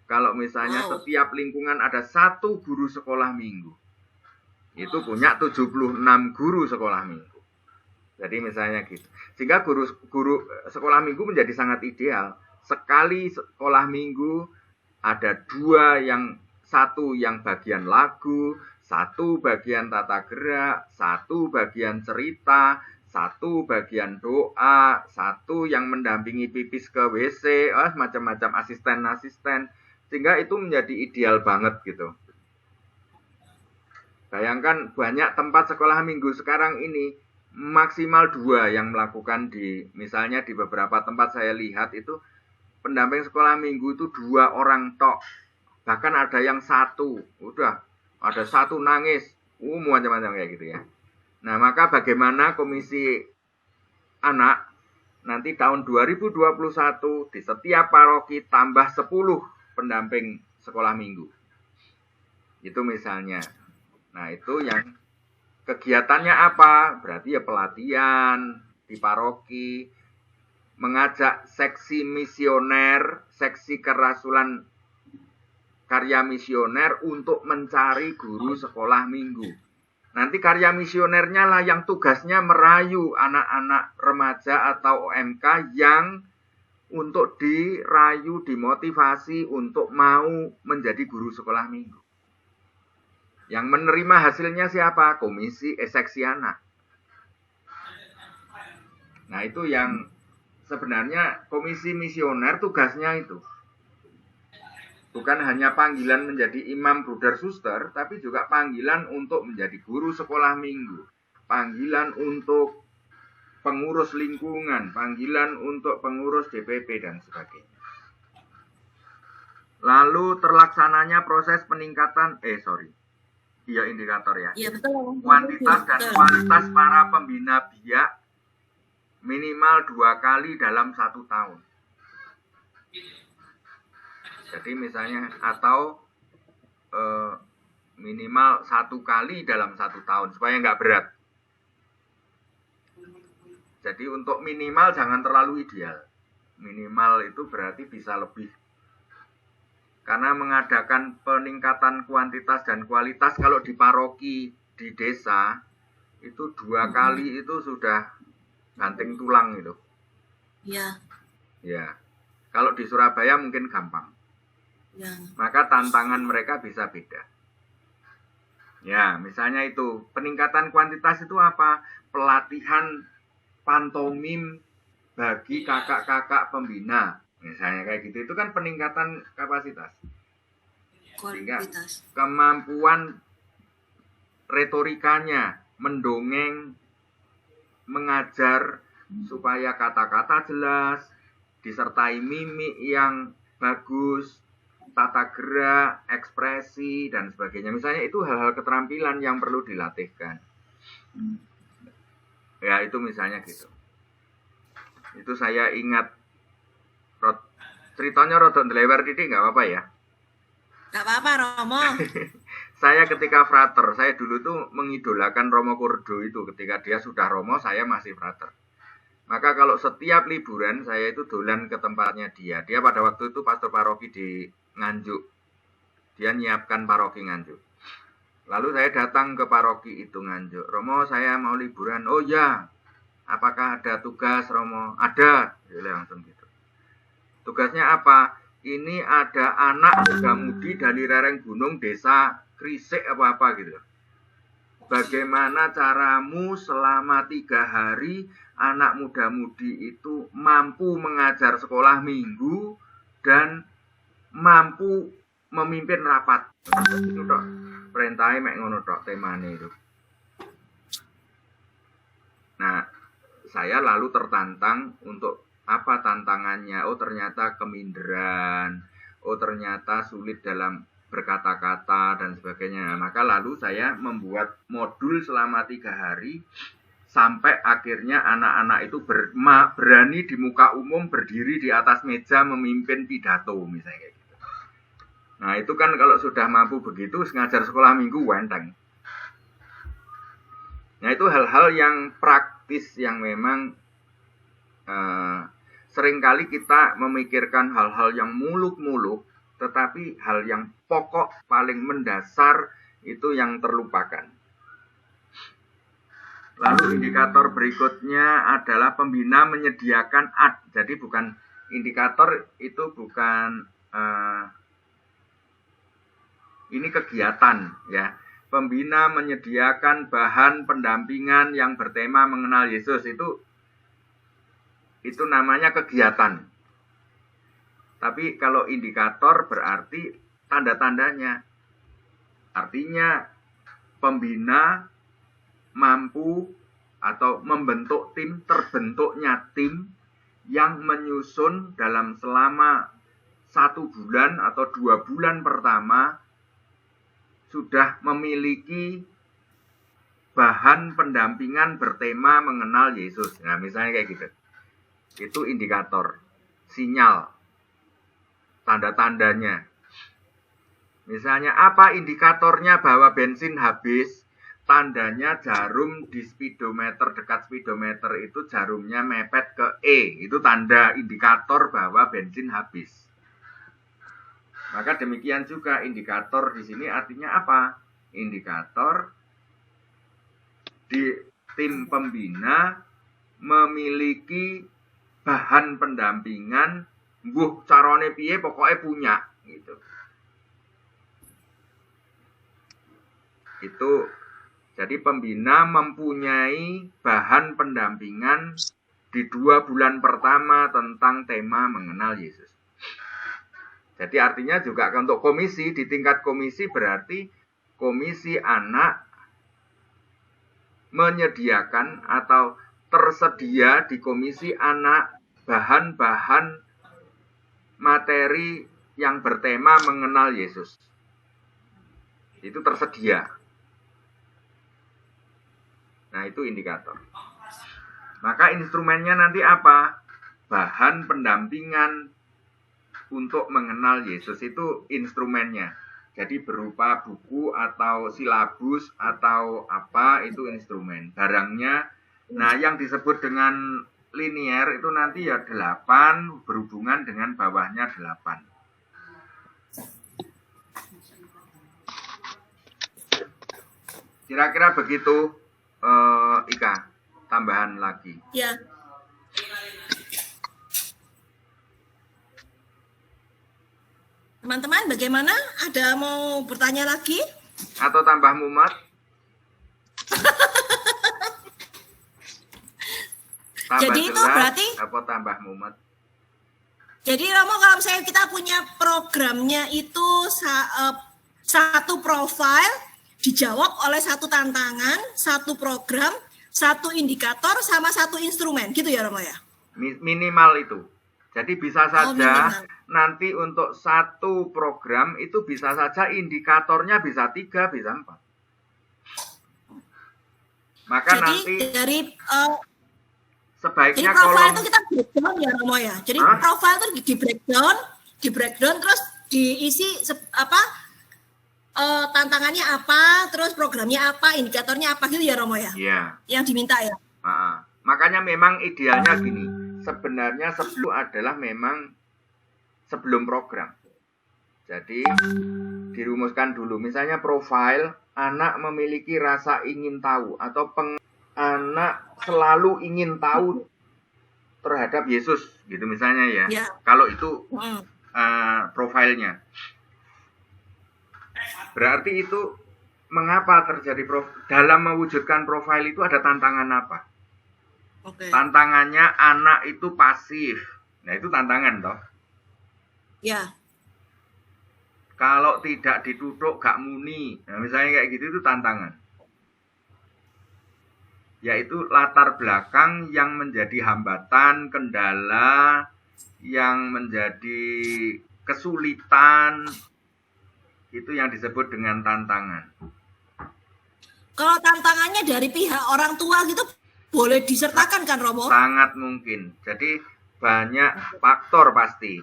Kalau misalnya setiap lingkungan ada 1 guru sekolah minggu, itu punya 76 guru sekolah minggu. Jadi misalnya gitu. Sehingga guru sekolah minggu menjadi sangat ideal. Sekali sekolah minggu ada 2 yang, 1 yang bagian lagu, 1 bagian tata gerak, 1 bagian cerita, 1 bagian doa, 1 yang mendampingi pipis ke WC, macam-macam asisten-asisten. Sehingga itu menjadi ideal banget gitu. Bayangkan banyak tempat sekolah minggu sekarang ini maksimal 2 yang melakukan misalnya di beberapa tempat saya lihat itu pendamping sekolah minggu itu 2 orang tok. Bahkan ada yang 1, udah ada 1 nangis, macam-macam kayak gitu ya. Nah, maka bagaimana komisi anak nanti tahun 2021 di setiap paroki tambah 10 pendamping sekolah minggu. Itu misalnya. Nah, itu yang kegiatannya apa? Berarti ya pelatihan di paroki, mengajak seksi misioner, seksi kerasulan karya misioner untuk mencari guru sekolah minggu. Nanti karya misionernya lah yang tugasnya merayu anak-anak remaja atau OMK yang untuk dirayu, dimotivasi untuk mau menjadi guru sekolah minggu. Yang menerima hasilnya siapa? Komisi seksi anak. Nah, itu yang sebenarnya komisi misioner tugasnya itu. Bukan hanya panggilan menjadi imam bruder suster, tapi juga panggilan untuk menjadi guru sekolah minggu. Panggilan untuk pengurus lingkungan, panggilan untuk pengurus DPP, dan sebagainya. Lalu terlaksananya proses peningkatan, indikator ya. Iya, betul. Kuantitas dan kualitas para pembina biak minimal 2 kali dalam 1 tahun. Jadi misalnya atau minimal 1 kali dalam 1 tahun supaya nggak berat. Jadi untuk minimal jangan terlalu ideal. Minimal itu berarti bisa lebih. Karena mengadakan peningkatan kuantitas dan kualitas kalau di paroki, di desa, itu 2 kali itu sudah banting tulang itu. Iya. Ya. Kalau di Surabaya mungkin gampang. Ya. Maka tantangan mereka bisa beda. Ya, misalnya itu. Peningkatan kuantitas itu apa? Pelatihan pantomim bagi kakak-kakak pembina. Misalnya kayak gitu. Itu kan peningkatan kapasitas. Sehingga kemampuan retorikanya, mendongeng, mengajar supaya kata-kata jelas, disertai mimik yang bagus, tata gerak, ekspresi, dan sebagainya. Misalnya itu hal-hal keterampilan yang perlu dilatihkan. Ya, itu misalnya gitu. Itu saya ingat, ceritanya rodok ndelewer titik, nggak apa-apa ya? Nggak apa-apa, Romo. Saya ketika frater, saya dulu tuh mengidolakan Romo Kurdo itu. Ketika dia sudah Romo, saya masih frater. Maka kalau setiap liburan, saya itu dolan ke tempatnya dia. Dia pada waktu itu pastor paroki di Nganjuk. Dia nyiapkan paroki Nganjuk. Lalu saya datang ke paroki itu Nganjuk. Romo, saya mau liburan. Oh ya, apakah ada tugas, Romo? Ada. Dia langsung gitu. Tugasnya apa? Ini ada anak muda-mudi dari lereng gunung desa Krisik apa-apa gitu. Bagaimana caramu selama 3 hari anak muda-mudi itu mampu mengajar sekolah minggu dan mampu memimpin rapat. Itu tok. Perintahnya mek ngono tok temane itu. Nah, saya lalu tertantang untuk apa tantangannya? Oh, ternyata keminderan. Oh, ternyata sulit dalam berkata-kata dan sebagainya. Nah, maka lalu saya membuat modul selama 3 hari sampai akhirnya anak-anak itu berani di muka umum berdiri di atas meja memimpin pidato misalnya kayak gitu. Nah, itu kan kalau sudah mampu begitu ngajar sekolah minggu wenteng. Nah, itu hal-hal yang praktis yang memang seringkali kita memikirkan hal-hal yang muluk-muluk, tetapi hal yang pokok paling mendasar itu yang terlupakan. Lalu indikator berikutnya adalah pembina menyediakan jadi bukan indikator itu bukan ini kegiatan ya. Pembina menyediakan bahan pendampingan yang bertema mengenal Yesus itu namanya kegiatan. Tapi kalau indikator berarti tanda-tandanya. Artinya pembina mampu atau membentuk tim, terbentuknya tim yang menyusun dalam selama 1 bulan atau 2 bulan pertama sudah memiliki bahan pendampingan bertema mengenal Yesus. Nah, misalnya kayak gitu. Itu indikator, sinyal, tanda-tandanya. Misalnya apa indikatornya bahwa bensin habis? Tandanya jarum di speedometer, dekat speedometer itu jarumnya mepet ke E. Itu tanda indikator bahwa bensin habis. Maka demikian juga indikator di sini artinya apa? Indikator di tim pembina memiliki bahan pendampingan, mbuh carane piye pokoknya punya gitu. Itu jadi pembina mempunyai bahan pendampingan di 2 bulan pertama tentang tema mengenal Yesus. Jadi artinya juga untuk komisi, di tingkat komisi berarti komisi anak menyediakan atau tersedia di komisi anak bahan-bahan materi yang bertema mengenal Yesus. Itu tersedia. Nah, itu indikator. Maka instrumennya nanti apa? Bahan pendampingan untuk mengenal Yesus itu instrumennya. Jadi berupa buku atau silabus atau apa itu instrumen. Barangnya, nah yang disebut dengan linier itu nanti ya 8 berhubungan dengan bawahnya 8. Kira-kira begitu Ika, tambahan lagi. Ya. Teman-teman, bagaimana? Ada mau bertanya lagi? Atau tambah mumet? Tambah Jadi itu berarti apa tambah mumet? Jadi Romo, kalau misalnya kita punya programnya itu satu profil dijawab oleh satu tantangan, satu program, satu indikator sama satu instrumen, gitu ya Romo ya? Minimal itu. Jadi bisa saja nanti untuk satu program itu bisa saja indikatornya bisa 3, bisa 4. Maka jadi nanti dari sebaiknya jadi profil kolom itu kita breakdown ya Romo ya. Jadi profil itu di breakdown terus diisi tantangannya apa, terus programnya apa, indikatornya apa gitu ya Romo ya? Iya. Yang diminta ya. Makanya memang idealnya gini. Sebenarnya sebelum adalah memang sebelum program. Jadi dirumuskan dulu. Misalnya profil anak memiliki rasa ingin tahu atau anak selalu ingin tahu terhadap Yesus gitu misalnya ya. Kalau itu profilnya. Berarti itu mengapa terjadi dalam mewujudkan profil itu ada tantangan apa? Tantangannya anak itu pasif. Nah, itu tantangan toh. Ya. Kalau tidak ditutup gak muni. Nah, misalnya kayak gitu itu tantangan. yaitu latar belakang yang menjadi hambatan, kendala, yang menjadi kesulitan, itu yang disebut dengan tantangan. Kalau tantangannya dari pihak orang tua gitu boleh disertakan kan Romo? Sangat mungkin. Jadi banyak faktor pasti.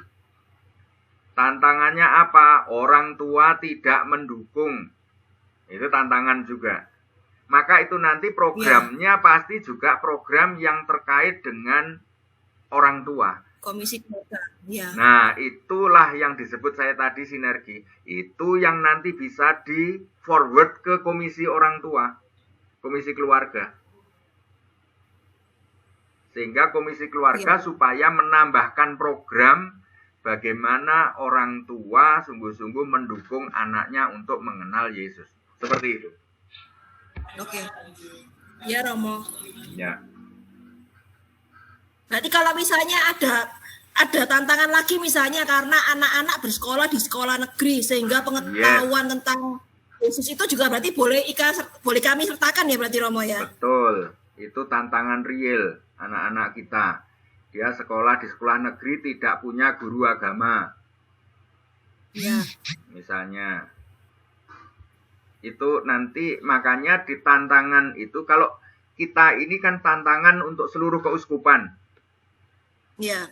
Tantangannya apa? Orang tua tidak mendukung. Itu tantangan juga. Maka itu nanti programnya pasti juga program yang terkait dengan orang tua. Komisi keluarga. Ya. Nah, itulah yang disebut saya tadi sinergi. Itu yang nanti bisa di forward ke komisi orang tua, komisi keluarga. Sehingga komisi keluarga supaya menambahkan program bagaimana orang tua sungguh-sungguh mendukung anaknya untuk mengenal Yesus. Seperti itu. Oke. Ya Romo. Ya. Berarti kalau misalnya ada tantangan lagi misalnya karena anak-anak bersekolah di sekolah negeri sehingga pengetahuan tentang Yesus itu juga berarti boleh kami sertakan ya berarti Romo ya. Betul. Itu tantangan real anak-anak kita. Dia sekolah di sekolah negeri tidak punya guru agama. Ya. Misalnya. Itu nanti makanya di tantangan itu kalau kita ini kan tantangan untuk seluruh keuskupan. Ya.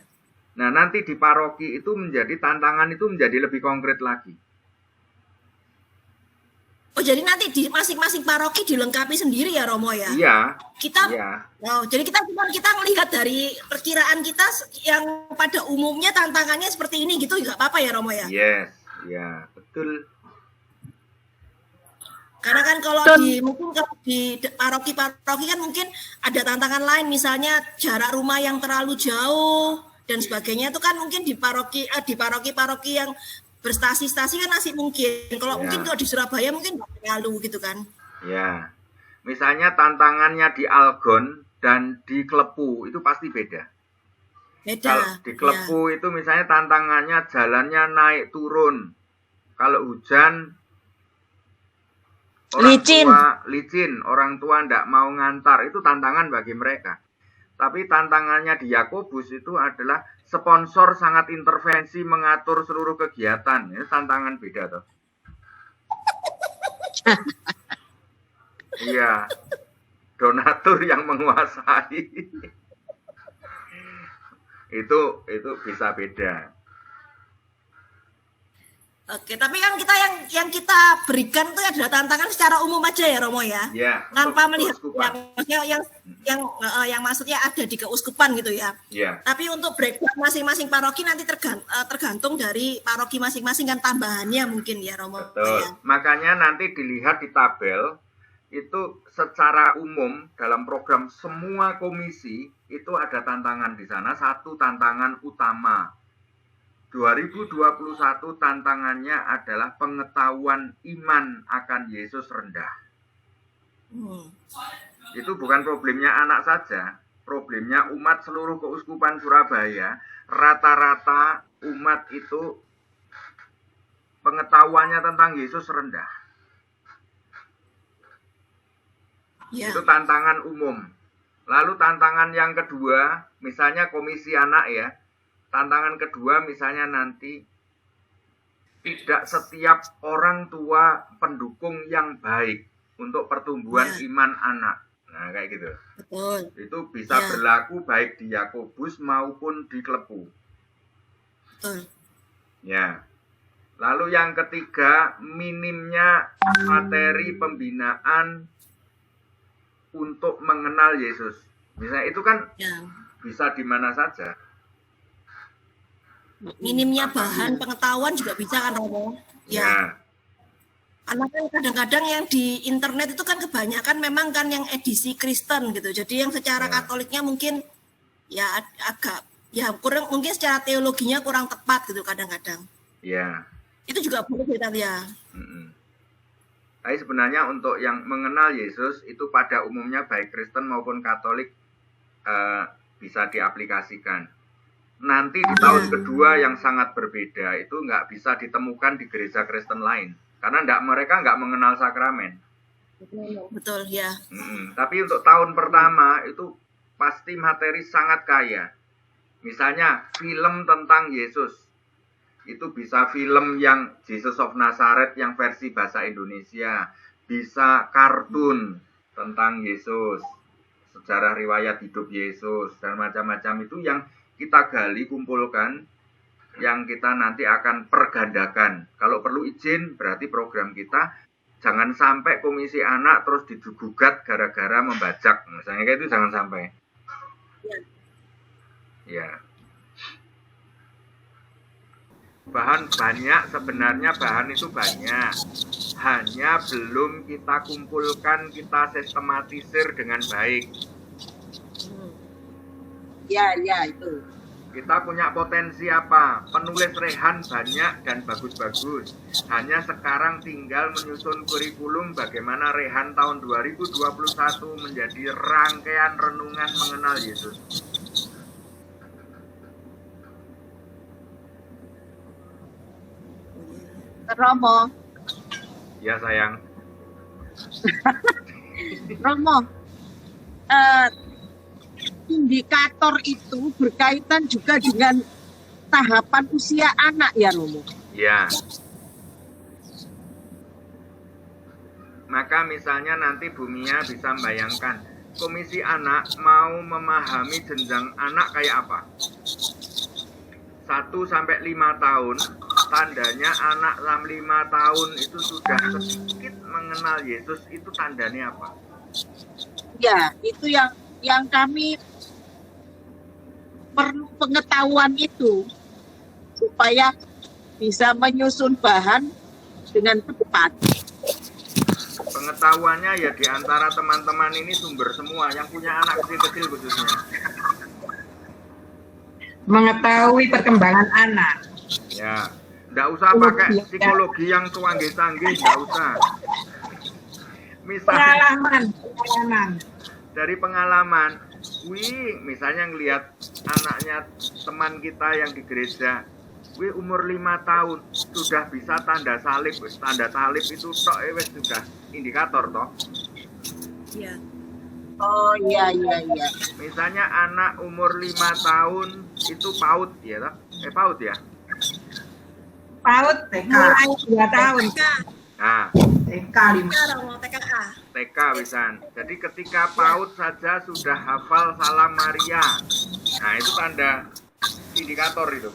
Nah, nanti di paroki itu menjadi tantangan itu menjadi lebih konkret lagi. Oh, jadi nanti di masing-masing paroki dilengkapi sendiri ya Romo ya? Iya. Kita iya. Oh, jadi kita melihat dari perkiraan kita yang pada umumnya tantangannya seperti ini gitu nggak apa-apa ya Romo ya? Yes, ya, betul. Karena kan kalau di paroki kan mungkin ada tantangan lain misalnya jarak rumah yang terlalu jauh dan sebagainya itu kan mungkin di paroki yang berstasi-stasi kan masih mungkin. Kalau mungkin kalau di Surabaya mungkin nggak terlalu gitu kan. Ya. Misalnya tantangannya di Algon dan di Klepu itu pasti beda. Kalau di Klepu itu misalnya tantangannya jalannya naik turun. Kalau hujan licin, orang tua tidak mau ngantar, itu tantangan bagi mereka. Tapi tantangannya di Yakobus itu adalah sponsor sangat intervensi mengatur seluruh kegiatan. Ini tantangan beda toh. Iya, donatur yang menguasai. itu bisa beda. Oke, tapi kan kita yang kita berikan itu adalah tantangan secara umum aja ya Romo ya. Ya. Tanpa melihat yang maksudnya ada di keuskupan gitu ya. Ya. Tapi untuk breakdown masing-masing paroki nanti tergantung dari paroki masing-masing kan tambahannya mungkin ya Romo. Betul. Ya. Makanya nanti dilihat di tabel itu secara umum dalam program semua komisi itu ada tantangan di sana, satu tantangan utama. 2021 tantangannya adalah pengetahuan iman akan Yesus rendah. Itu bukan problemnya anak saja, problemnya umat seluruh keuskupan Surabaya. Rata-rata umat itu pengetahuannya tentang Yesus rendah. Ya. Itu tantangan umum. Lalu tantangan yang kedua, misalnya komisi anak ya. Tantangan kedua misalnya nanti tidak setiap orang tua pendukung yang baik untuk pertumbuhan iman anak. Nah, kayak gitu. Betul. Itu bisa berlaku baik di Yakobus maupun di Klepu. Betul. Ya. Lalu yang ketiga, minimnya materi pembinaan untuk mengenal Yesus. Misalnya itu kan bisa di mana saja. Minimnya bahan pengetahuan juga bisa kan Romo? Ya. Karena kan kadang-kadang yang di internet itu kan kebanyakan memang kan yang edisi Kristen gitu. Jadi yang secara Katoliknya mungkin ya agak kurang, mungkin secara teologinya kurang tepat gitu kadang-kadang. Ya. Itu juga boleh ya. Tapi sebenarnya untuk yang mengenal Yesus itu pada umumnya baik Kristen maupun Katolik bisa diaplikasikan. Nanti di tahun kedua yang sangat berbeda itu nggak bisa ditemukan di gereja Kristen lain karena mereka nggak mengenal sakramen. Betul ya. Tapi untuk tahun pertama itu pasti materi sangat kaya. Misalnya film tentang Yesus. Itu bisa film yang Jesus of Nazareth yang versi bahasa Indonesia. Bisa kartun tentang Yesus. Sejarah riwayat hidup Yesus. Dan macam-macam itu yang kita gali, kumpulkan. Yang kita nanti akan pergandakan. Kalau perlu izin berarti program kita jangan sampai komisi anak terus digugat gara-gara membajak. Misalnya kayak itu jangan sampai. Ya. Bahan banyak, sebenarnya bahan itu banyak. Hanya belum kita kumpulkan, kita sistematisir dengan baik. Ya, itu. Kita punya potensi apa? Penulis rehan banyak dan bagus-bagus. Hanya sekarang tinggal menyusun kurikulum bagaimana rehan tahun 2021 menjadi rangkaian renungan mengenal Yesus. Romo. Ya sayang. Romo, indikator itu berkaitan juga dengan tahapan usia anak ya Romo? Ya. Maka misalnya nanti Bu Mia bisa membayangkan, komisi anak mau memahami jenjang anak kayak apa? 1 sampai 5 tahun, tandanya anak 5 tahun itu sudah sedikit mengenal Yesus, itu tandanya apa? Ya, itu yang kami perlu pengetahuan itu supaya bisa menyusun bahan dengan tepat. Pengetahuannya ya di antara teman-teman ini sumber semua yang punya anak kecil-kecil khususnya. Mengetahui perkembangan anak. Ya, nggak usah pakai psikologi yang canggih-canggih, nggak usah. Misalnya Pengalaman. dari pengalaman, misalnya ngelihat anaknya teman kita yang di gereja, umur 5 tahun sudah bisa tanda salib, tanda salib itu tok sudah indikator toh. Iya. Oh iya. Misalnya anak umur 5 tahun itu PAUD ya toh? PAUD ya? PAUD mulai 2 tahun. Nah, TK 5. Romo TKA. TK misalnya. Jadi ketika PAUD saja sudah hafal Salam Maria. Nah, itu tanda indikator itu.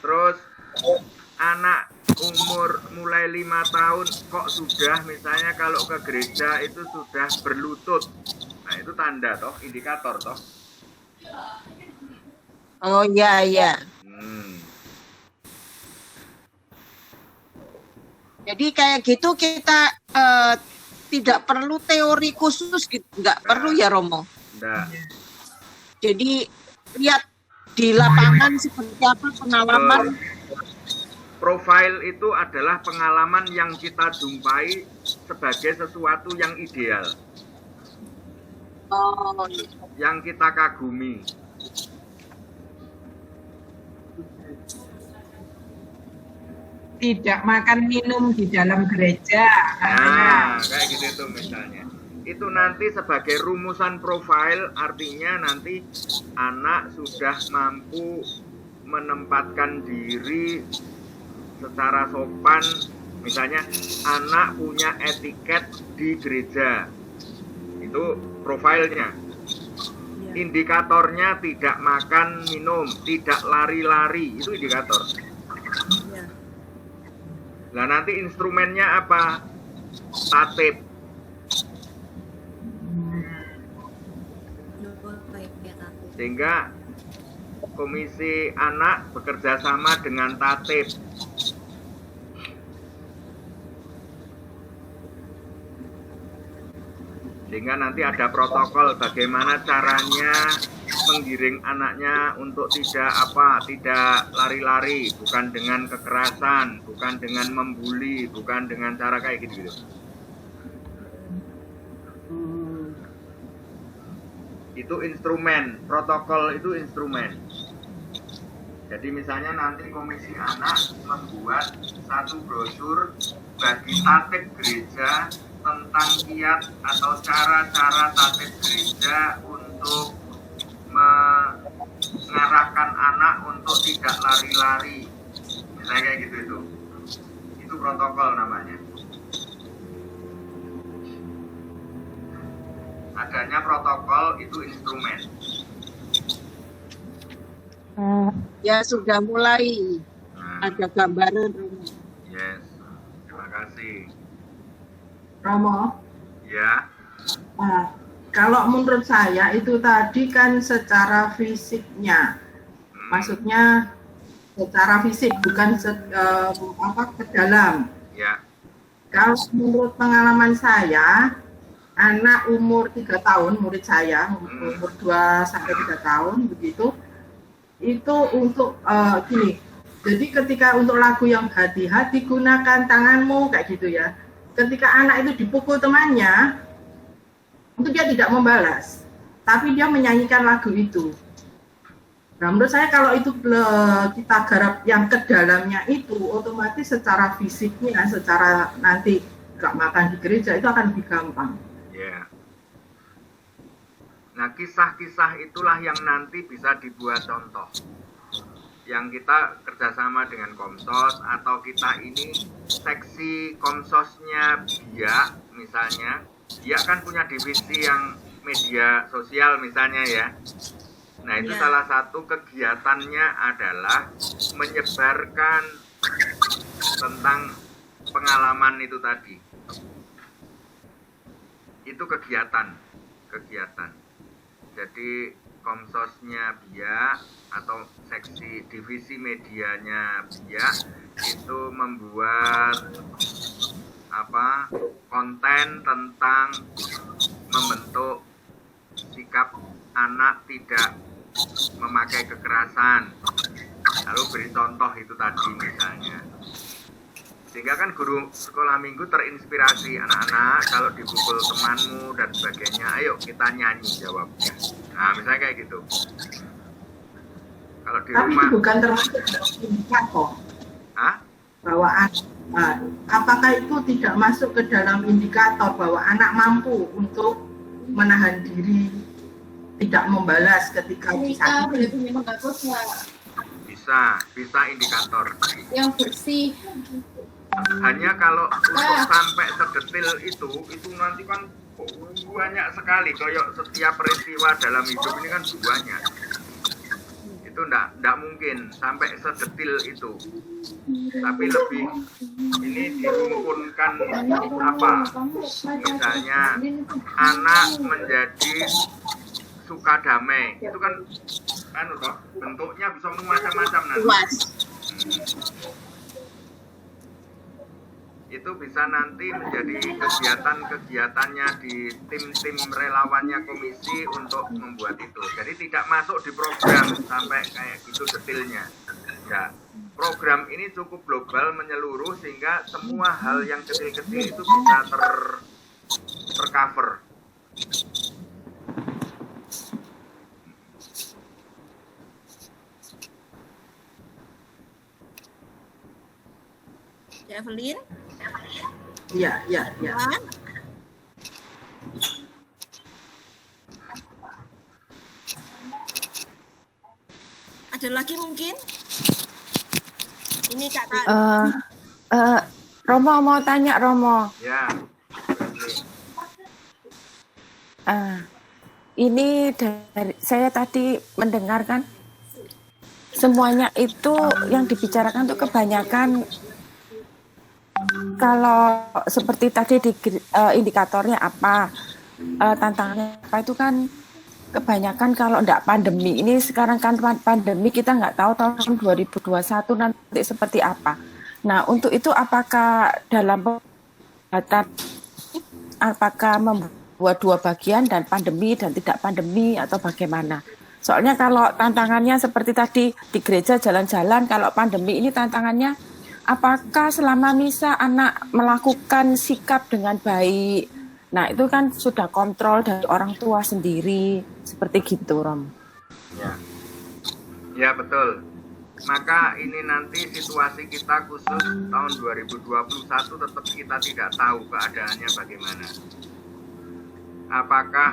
Terus anak umur mulai 5 tahun kok sudah misalnya kalau ke gereja itu sudah berlutut. Nah, itu tanda toh, indikator toh. Oh iya. Jadi kayak gitu kita tidak perlu teori khusus gitu, nggak perlu ya Romo. Nggak. Jadi lihat di lapangan seperti apa pengalaman. Profil itu adalah pengalaman yang kita jumpai sebagai sesuatu yang ideal. Oh, iya. Yang kita kagumi. Tidak makan minum di dalam gereja. Nah, kayak gitu tuh misalnya. Itu nanti sebagai rumusan profil, artinya nanti anak sudah mampu menempatkan diri secara sopan. Misalnya anak punya etiket di gereja, itu profilnya. Indikatornya tidak makan minum, tidak lari-lari, itu indikator. Nah nanti instrumennya apa? Tatib. Sehingga komisi anak bekerja sama dengan tatib. Sehingga nanti ada protokol bagaimana caranya menggiring anaknya untuk tidak lari-lari, bukan dengan kekerasan, bukan dengan membuli, bukan dengan cara kayak gitu. Itu instrumen, protokol itu instrumen. Jadi misalnya nanti Komisi Anak membuat satu brosur bagi tatib gereja tentang kiat atau cara-cara tatib gereja untuk mengarahkan anak untuk tidak lari-lari. Misalnya kayak gitu itu. Itu protokol namanya. Adanya protokol itu instrumen. Ya sudah mulai ada gambaran. Yes, terima kasih. Romo. Ya, Kalau menurut saya itu tadi kan secara fisiknya, maksudnya secara fisik bukan ke dalam. ya, Kalau menurut pengalaman saya, anak umur 3 tahun, murid saya umur 2 sampai 3 tahun begitu, itu untuk gini. Jadi ketika untuk lagu yang hati-hati gunakan tanganmu kayak gitu ya. Ketika anak itu dipukul temannya, itu dia tidak membalas, tapi dia menyanyikan lagu itu. Nah, menurut saya kalau itu kita garap yang ke dalamnya itu, otomatis secara fisiknya, secara nanti gak makan di gereja itu akan lebih gampang. ya. Nah, kisah-kisah itulah yang nanti bisa dibuat contoh. Yang kita kerjasama dengan Komsos atau kita ini seksi Komsosnya BIA misalnya, BIA kan punya divisi yang media sosial misalnya ya. Nah itu salah satu kegiatannya adalah menyebarkan tentang pengalaman itu tadi. Itu kegiatan. Jadi Komsosnya BIA atau seksi divisi medianya BIA itu membuat konten tentang membentuk sikap anak tidak memakai kekerasan, lalu beri contoh itu tadi misalnya, sehingga kan guru sekolah minggu terinspirasi, anak-anak kalau dipukul temanmu dan sebagainya, ayo kita nyanyi jawabnya. Nah misalnya kayak gitu. Kalau di tapi rumah itu bukan termasuk indikator bahwa apakah itu tidak masuk ke dalam indikator bahwa anak mampu untuk menahan diri, tidak membalas ketika disakiti? Bisa indikator yang bersih. hanya kalau untuk sampai sedetil itu nanti kan banyak sekali, kayak setiap peristiwa dalam hidup ini kan banyak, itu enggak mungkin sampai sedetil itu, tapi lebih ini dirumpunkan misalnya anak menjadi suka damai, itu kan bentuknya bisa macam-macam nanti. Itu bisa nanti menjadi kegiatannya di tim-tim relawannya komisi untuk membuat itu. Jadi tidak masuk di program sampai kayak gitu detailnya. Ya, program ini cukup global, menyeluruh, sehingga semua hal yang kecil-kecil itu bisa tercover. Evelyn? Ya. Ada lagi mungkin? Ini Kak. Romo mau tanya, Romo. Ya. Ini dari saya tadi mendengarkan semuanya itu yang dibicarakan untuk kebanyakan, kalau seperti tadi di indikatornya apa, tantangannya apa, itu kan kebanyakan kalau enggak pandemi. Ini sekarang kan pandemi, kita nggak tahu tahun 2021 nanti seperti apa. Nah untuk itu apakah dalam pembuatan, apakah membuat dua bagian dan pandemi dan tidak pandemi atau bagaimana? Soalnya kalau tantangannya seperti tadi di gereja jalan-jalan, kalau pandemi ini tantangannya apakah selama misa anak melakukan sikap dengan baik? Nah itu kan sudah kontrol dari orang tua sendiri, seperti gitu, Rom. Ya betul. maka ini nanti situasi kita khusus tahun 2021 tetap kita tidak tahu keadaannya bagaimana. Apakah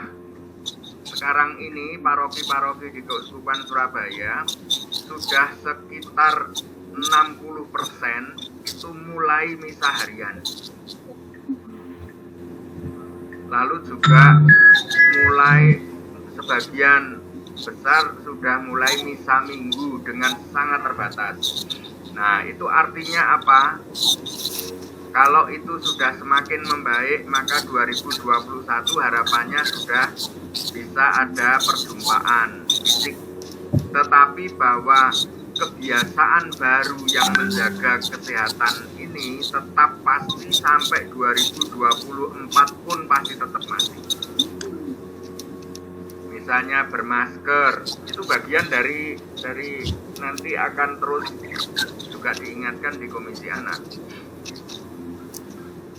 sekarang ini paroki-paroki di Keuskupan Surabaya sudah sekitar 60% itu mulai misa harian. Lalu juga mulai sebagian besar sudah mulai misa minggu dengan sangat terbatas. Nah, itu artinya apa? Kalau itu sudah semakin membaik, maka 2021 harapannya sudah bisa ada perjumpaan fisik. Tetapi bahwa kebiasaan baru yang menjaga kesehatan ini tetap pasti sampai 2024 pun pasti tetap masih. Misalnya bermasker, itu bagian dari nanti akan terus juga diingatkan di Komisi Anak.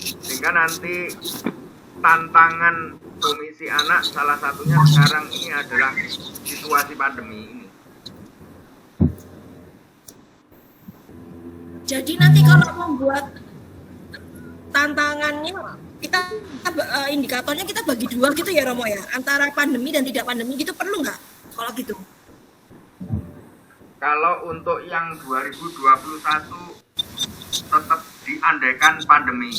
Sehingga nanti tantangan Komisi Anak salah satunya sekarang ini adalah situasi pandemi ini. Jadi nanti kalau membuat tantangannya kita indikatornya kita bagi dua gitu ya Romo ya, antara pandemi dan tidak pandemi gitu, perlu nggak kalau gitu? Kalau untuk yang 2021 tetap diandaikan pandemi.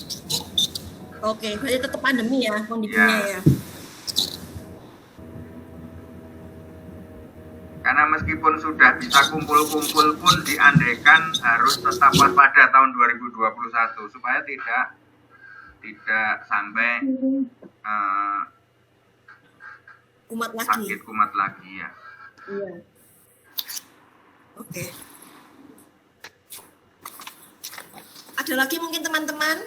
Oke, berarti tetap pandemi ya kondisinya ya. Karena meskipun sudah bisa kumpul-kumpul pun diandaikan harus tetap waspada tahun 2021 supaya tidak sampai Kumat lagi. sakit kumat lagi ya. Iya. Oke. Ada lagi mungkin teman-teman?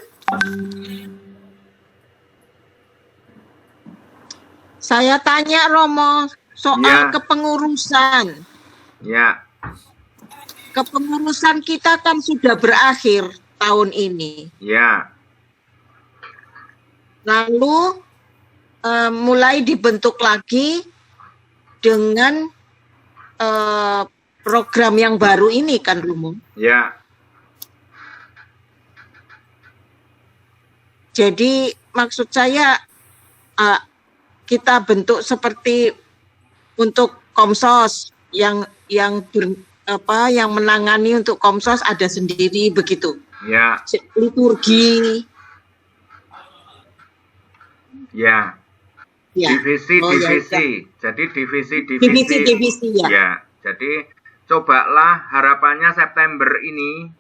Saya tanya Romo soal Ya. kepengurusan. Ya, Kepengurusan kita kan sudah berakhir tahun ini. ya, Lalu mulai dibentuk lagi dengan program yang baru ini kan Romo. ya. Jadi maksud saya kita bentuk seperti untuk Komsos yang menangani untuk Komsos ada sendiri begitu. Ya, Liturgi. ya. Ya. Divisi. Oh, ya, Jadi divisi. Divisi ya. Ya, jadi cobalah harapannya September ini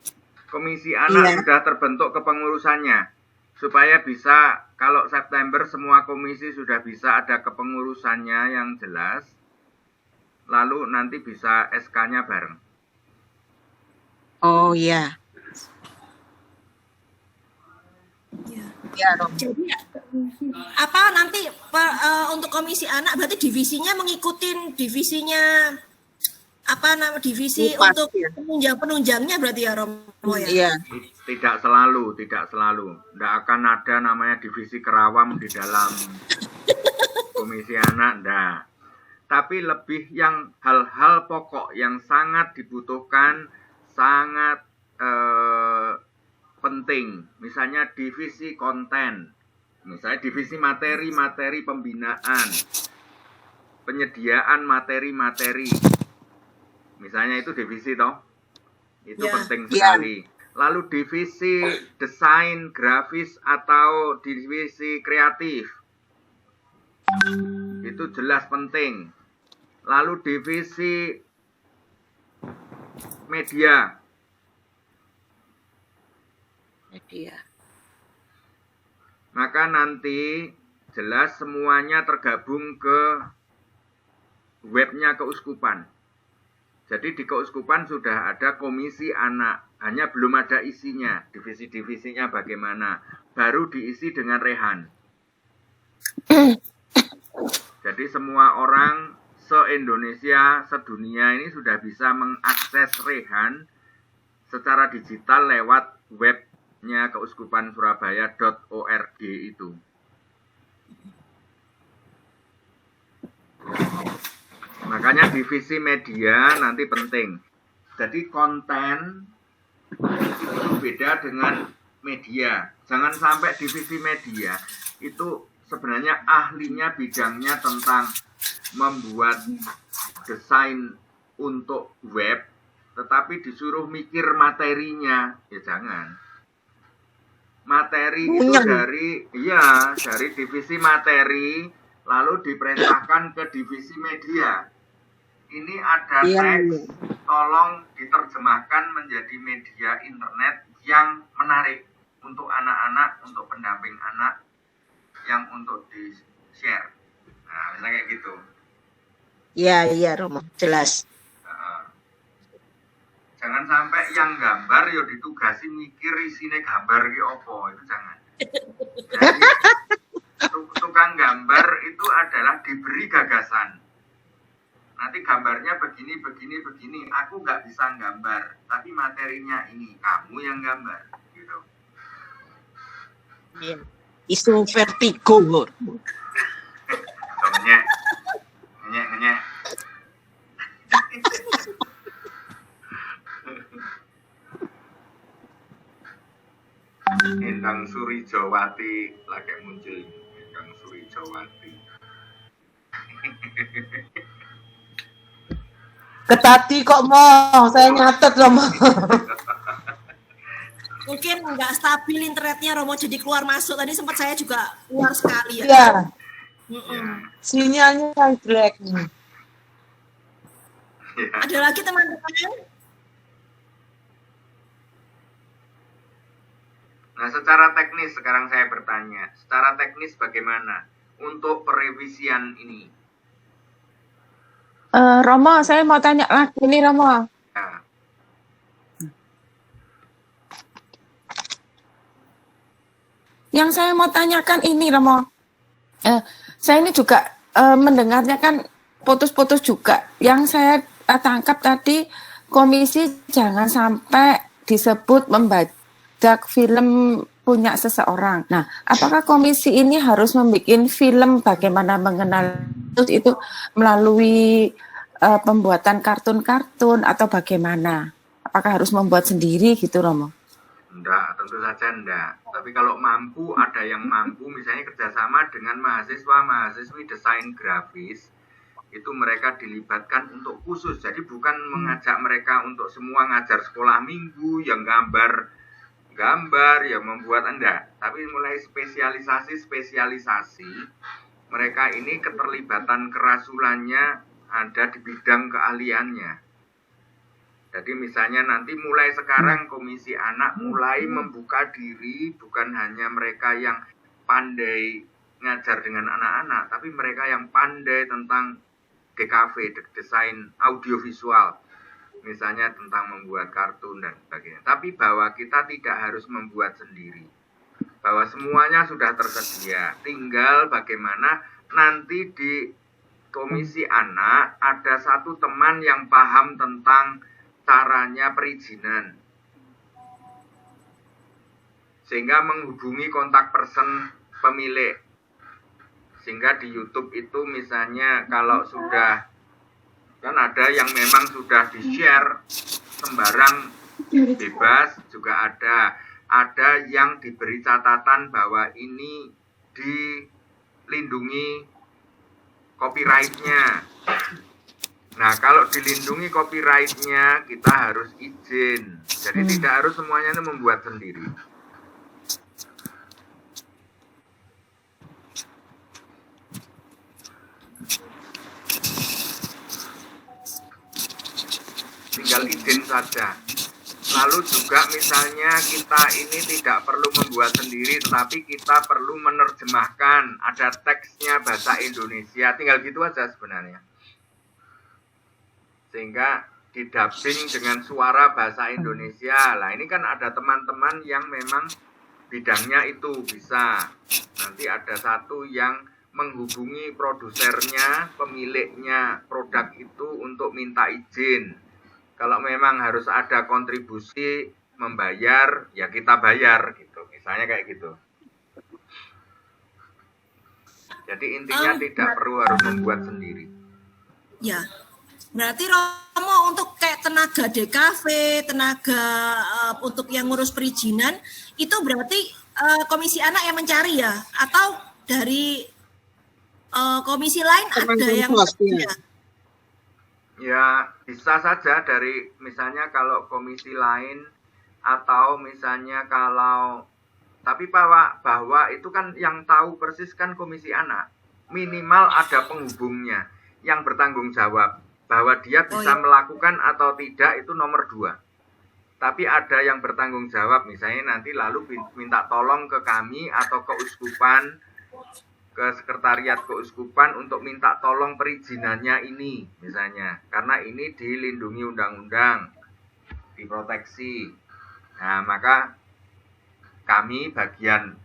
Komisi Anak Iya. sudah terbentuk kepengurusannya supaya bisa kalau September semua komisi sudah bisa ada kepengurusannya yang jelas, lalu nanti bisa SK-nya bareng. Oh ya. Ya. Ya, Romo. Jadi apa nanti untuk Komisi Anak berarti divisinya mengikuti divisinya divisi Upas, untuk ya. penunjangnya berarti ya Romo ya. Iya. Tidak selalu. Tidak akan ada namanya divisi kerawam di dalam Komisi Anak, enggak. Tapi lebih yang hal-hal pokok yang sangat dibutuhkan, sangat penting. Misalnya divisi konten, misalnya divisi materi pembinaan, penyediaan materi. Misalnya itu divisi toh. Itu Ya. penting Ya. sekali. Lalu divisi desain grafis atau divisi kreatif. Itu jelas penting. Lalu divisi media. Iya. Maka nanti jelas semuanya tergabung ke webnya Keuskupan. Jadi di Keuskupan sudah ada Komisi Anak, hanya belum ada isinya, divisi-divisinya bagaimana. Baru diisi dengan Rehan. Jadi semua orang se-Indonesia, sedunia ini sudah bisa mengakses Rehan secara digital lewat webnya keuskupansurabaya.org itu. Makanya divisi media nanti penting. Jadi konten itu beda dengan media. Jangan sampai divisi media itu sebenarnya ahlinya bidangnya tentang membuat desain untuk web, tetapi disuruh mikir materinya, ya jangan. Materi itu dari divisi materi lalu diperintahkan ke divisi media. Ini ada teks, tolong diterjemahkan menjadi media internet yang menarik untuk anak-anak, untuk pendamping anak, yang untuk di-share. Nah, misalnya kayak gitu. Iya, Romo, jelas. Jangan sampai yang gambar yo ditugasi mikir isine gambar ki opo, itu jangan. Jadi, tukang gambar itu adalah diberi gagasan. Nanti gambarnya begini. Aku nggak bisa gambar, tapi materinya ini kamu yang gambar, gitu. Iya. Isu vertigo. Ngenyek. Endang Surijawati lagi muncul. Endang Surijawati. Ketati kok mau, saya nyatet Romo. Mungkin nggak stabil internetnya Romo, jadi keluar masuk. Tadi sempat saya juga keluar sekali ya. Iya. Sinyalnya yang jelek nih. Ada lagi teman-teman? Nah, secara teknis sekarang saya bertanya, secara teknis bagaimana untuk perevisian ini? Romo, saya mau tanya lagi nih Romo. Ya. Yang saya mau tanyakan ini Romo, saya ini juga mendengarnya kan putus-putus juga. Yang saya tangkap tadi, komisi jangan sampai disebut membajak film punya seseorang. Nah, apakah komisi ini harus membuat film bagaimana mengenal itu melalui pembuatan kartun-kartun atau bagaimana? Apakah harus membuat sendiri gitu Romo? Enggak, tentu saja enggak. Tapi kalau mampu, ada yang mampu misalnya kerjasama dengan mahasiswa-mahasiswi desain grafis, itu mereka dilibatkan untuk khusus. Jadi bukan mengajak mereka untuk semua ngajar sekolah minggu, yang gambar, yang membuat, enggak. Tapi mulai spesialisasi, mereka ini keterlibatan kerasulannya ada di bidang keahliannya. Jadi misalnya nanti mulai sekarang komisi anak mulai membuka diri, bukan hanya mereka yang pandai ngajar dengan anak-anak, tapi mereka yang pandai tentang DKV, desain audiovisual, misalnya tentang membuat kartun dan sebagainya. Tapi bahwa kita tidak harus membuat sendiri, bahwa semuanya sudah tersedia, tinggal bagaimana nanti di komisi anak ada satu teman yang paham tentang caranya perizinan, sehingga menghubungi kontak person pemilik. Sehingga di YouTube itu misalnya kalau sudah, kan ada yang memang sudah di-share sembarang bebas, juga ada yang diberi catatan bahwa ini dilindungi copyright-nya. Nah, kalau dilindungi copyright-nya, kita harus izin. Jadi tidak harus semuanya itu membuat sendiri. Tinggal izin saja. Lalu juga misalnya kita ini tidak perlu membuat sendiri, tetapi kita perlu menerjemahkan. Ada teksnya bahasa Indonesia, tinggal gitu aja sebenarnya. Sehingga didubbing dengan suara bahasa Indonesia. Lah ini kan ada teman-teman yang memang bidangnya itu bisa. Nanti ada satu yang menghubungi produsernya, pemiliknya produk itu untuk minta izin. Kalau memang harus ada kontribusi membayar, ya kita bayar gitu. Misalnya kayak gitu. Jadi intinya tidak perlu harus membuat sendiri. Ya. Berarti Romo untuk kayak tenaga DKV, tenaga untuk yang ngurus perizinan, itu berarti komisi anak yang mencari ya? Atau dari komisi lain ada yang swasta. Ya, bisa saja dari misalnya kalau komisi lain atau misalnya kalau tapi bahwa itu kan yang tahu persis kan komisi anak. Minimal ada penghubungnya yang bertanggung jawab bahwa dia bisa melakukan atau tidak itu nomor 2. Tapi ada yang bertanggung jawab misalnya nanti lalu minta tolong ke kami atau ke uskupan, ke sekretariat keuskupan untuk minta tolong perizinannya ini misalnya karena ini dilindungi undang-undang, diproteksi. Nah, maka kami bagian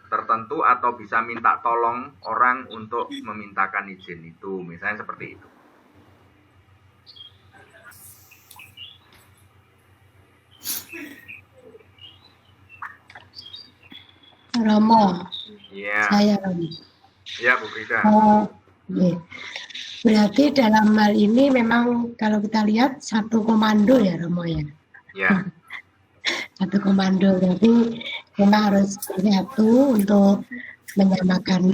tertentu atau bisa minta tolong orang untuk memintakan izin itu, misalnya seperti itu. Romo, Iya, saya Romo. ya Bu Frida. Iya. Berarti dalam hal ini memang kalau kita lihat satu komando ya Romo ya. Ya, Satu komando berarti memang harus bersatu untuk menyamakan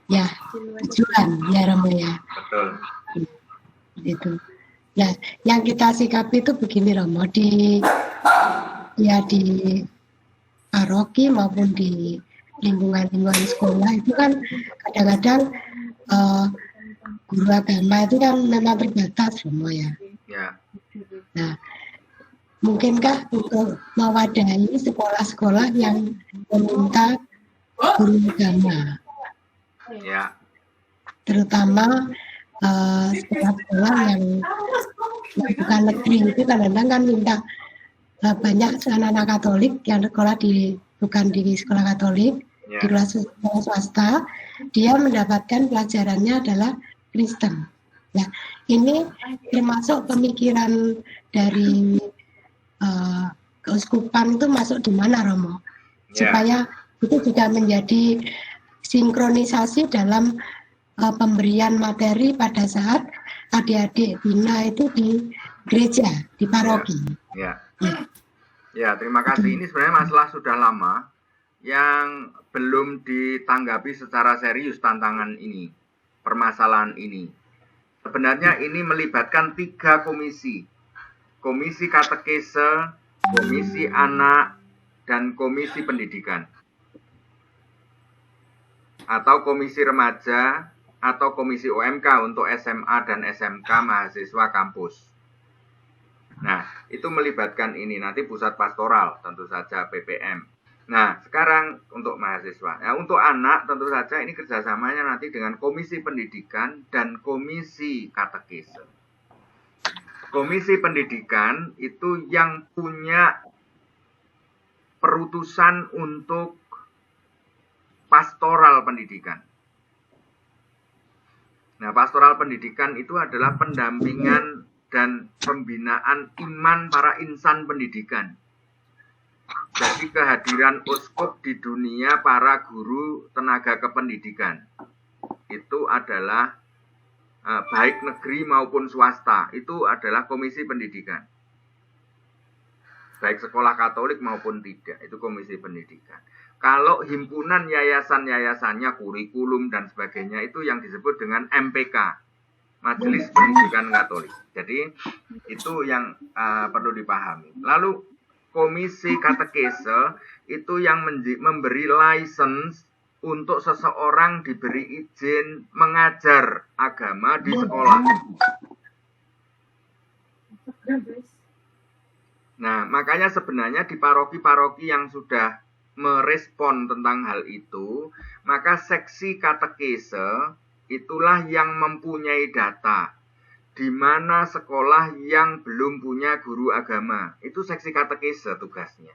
ya, tujuan ya Romo ya. betul. Itu. Nah, yang kita sikapi itu begini Romo di paroki maupun di lingkungan sekolah itu kan kadang-kadang guru agama itu kan memang terbatas semua ya. Ya, Nah, mungkinkah untuk mewadahi sekolah-sekolah yang meminta guru agama, ya, terutama sekolah-sekolah yang bukan negeri itu kadang-kadang kan minta banyak anak-anak Katolik yang sekolah bukan di sekolah Katolik, ya, di sekolah swasta, dia mendapatkan pelajarannya adalah Kristen. Nah, ini termasuk pemikiran dari keuskupan itu masuk di mana Romo? ya. Supaya itu juga menjadi sinkronisasi dalam pemberian materi pada saat adik-adik bina itu di gereja, di paroki. Ya. Ya, terima kasih. Ini sebenarnya masalah sudah lama yang belum ditanggapi secara serius tantangan ini, permasalahan ini. Sebenarnya ini melibatkan 3 komisi. Komisi katekese, komisi anak, dan komisi pendidikan. Atau komisi remaja, atau komisi OMK untuk SMA dan SMK mahasiswa kampus. Nah, itu melibatkan ini, nanti pusat pastoral, tentu saja PPM. Nah, sekarang untuk mahasiswa. Nah, untuk anak, tentu saja ini kerjasamanya nanti dengan komisi pendidikan dan komisi katekese. Komisi pendidikan itu yang punya perutusan untuk pastoral pendidikan. Nah, pastoral pendidikan itu adalah pendampingan dan pembinaan iman para insan pendidikan. Jadi kehadiran uskup di dunia para guru tenaga kependidikan itu adalah baik negeri maupun swasta, itu adalah komisi pendidikan. Baik sekolah Katolik maupun tidak, itu komisi pendidikan. Kalau himpunan yayasan-yayasannya, kurikulum dan sebagainya, itu yang disebut dengan MPK, Majelis Pendidikan Katolik. Jadi itu yang perlu dipahami. Lalu komisi katekese itu yang memberi license untuk seseorang diberi izin mengajar agama di sekolah. Nah, makanya sebenarnya di paroki-paroki yang sudah merespon tentang hal itu, maka seksi katekese itulah yang mempunyai data di mana sekolah yang belum punya guru agama. Itu seksi katekese tugasnya.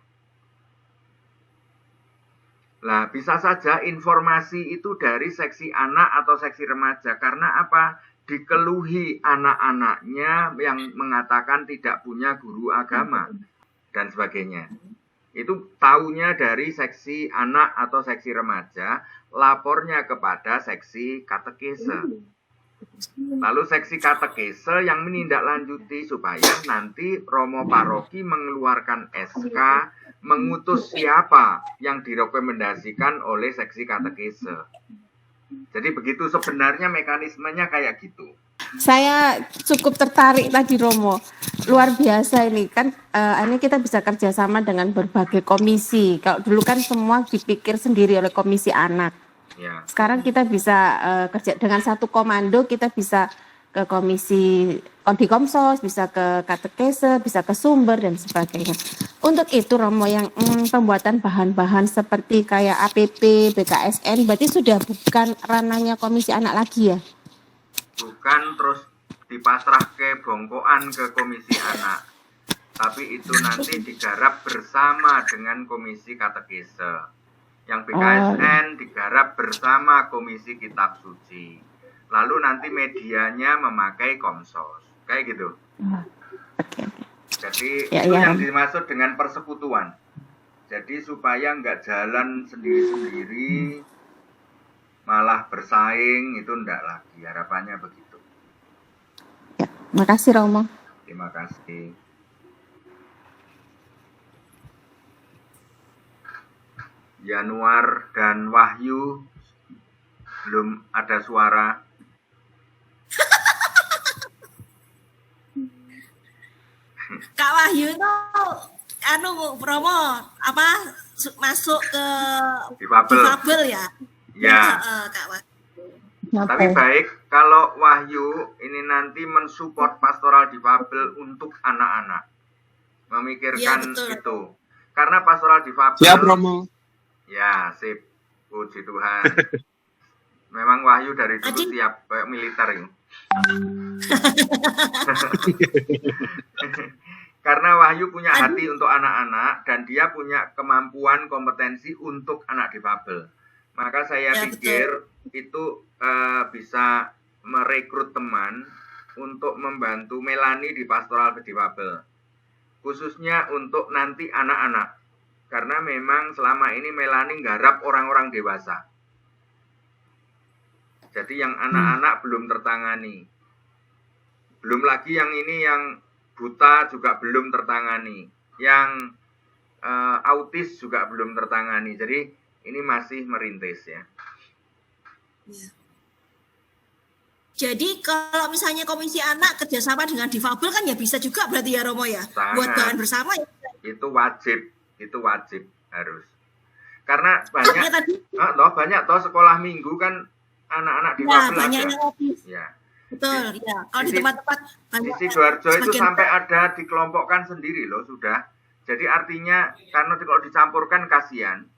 Lah, bisa saja informasi itu dari seksi anak atau seksi remaja. Karena apa? Dikeluhi anak-anaknya yang mengatakan tidak punya guru agama dan sebagainya. Itu taunya dari seksi anak atau seksi remaja, lapornya kepada seksi katekese. Lalu seksi katekese yang menindaklanjuti supaya nanti Romo Paroki mengeluarkan SK mengutus siapa yang direkomendasikan oleh seksi katekese. Jadi begitu sebenarnya mekanismenya kayak gitu. Saya cukup tertarik tadi Romo, luar biasa ini kan. Ini kita bisa kerjasama dengan berbagai komisi. Kalau dulu kan semua dipikir sendiri oleh komisi anak. Ya. Sekarang kita bisa kerja dengan satu komando, kita bisa ke komisi di Komsos, bisa ke katekese, bisa ke sumber dan sebagainya. Untuk itu Romo yang pembuatan bahan-bahan seperti kayak APP, BKSN berarti sudah bukan ranahnya komisi anak lagi ya? Bukan terus dipasrah ke bongkoan ke komisi anak, tapi itu nanti digarap bersama dengan komisi katekese. Yang BKSN digarap bersama komisi kitab suci. Lalu nanti medianya memakai Komsos, kayak gitu. Oke. Jadi Ya, itu ya. yang dimaksud dengan persekutuan. Jadi supaya nggak jalan sendiri-sendiri, malah bersaing, itu enggak lagi. Harapannya begitu. Ya, makasih Romo. Terima kasih. Januar dan Wahyu belum ada suara. Kak Wahyu itu Romo masuk ke difabel ya? Ya. Kak Wahyu. Tapi baik kalau Wahyu ini nanti mensupport pastoral difabel untuk anak-anak. Memikirkan Iya, betul. itu. Karena pastoral difabel. Siap, Romo. Ya, sip. Puji Tuhan. Memang Wahyu dari dulu siap kayak militer ini. Karena Wahyu punya hati untuk anak-anak dan dia punya kemampuan kompetensi untuk anak difabel. Maka saya pikir itu bisa merekrut teman untuk membantu Melani di pastoral difabel. Khususnya untuk nanti anak-anak. Karena memang selama ini Melani nggarap orang-orang dewasa. Jadi yang anak-anak belum tertangani. Belum lagi yang ini yang buta juga belum tertangani. Yang autis juga belum tertangani. Jadi ini masih merintis ya. Jadi kalau misalnya komisi anak kerjasama dengan difabel kan ya bisa juga berarti ya Romo ya? Sangat. Buat bahan bersama ya? Itu wajib harus. Karena banyak toh sekolah minggu kan anak-anak difabel banyak ada. yang autis. Ya. Betul, ya. Kalau di tempat-tempat Di Sidoarjo itu sampai ada dikelompokkan sendiri loh sudah. Jadi artinya karena kalau dicampurkan kasihan.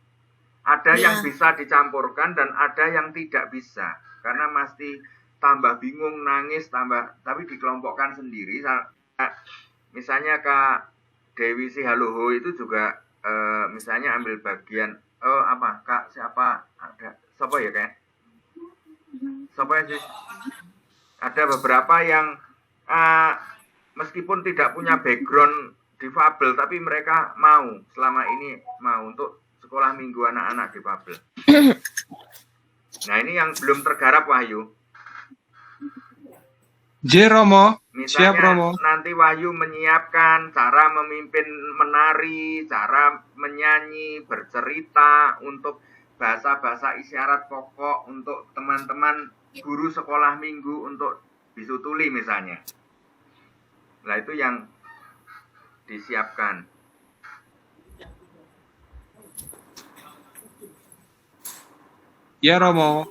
Ada yang bisa dicampurkan dan ada yang tidak bisa. Karena mesti tambah bingung, nangis, tapi dikelompokkan sendiri. Misalnya Kak Dewi Sihaluho itu juga misalnya ambil bagian Kak siapa ada siapa ya kayak siapa ya sih? Ada beberapa yang meskipun tidak punya background difabel tapi mereka mau selama ini mau untuk sekolah minggu anak-anak difabel. Nah ini yang belum tergarap Wahyu. Romo. Misalnya Siap, Romo. nanti Wahyu menyiapkan cara memimpin menari, cara menyanyi, bercerita untuk bahasa-bahasa isyarat pokok untuk teman-teman guru sekolah minggu untuk bisutuli misalnya. Nah itu yang disiapkan. Ya, Romo.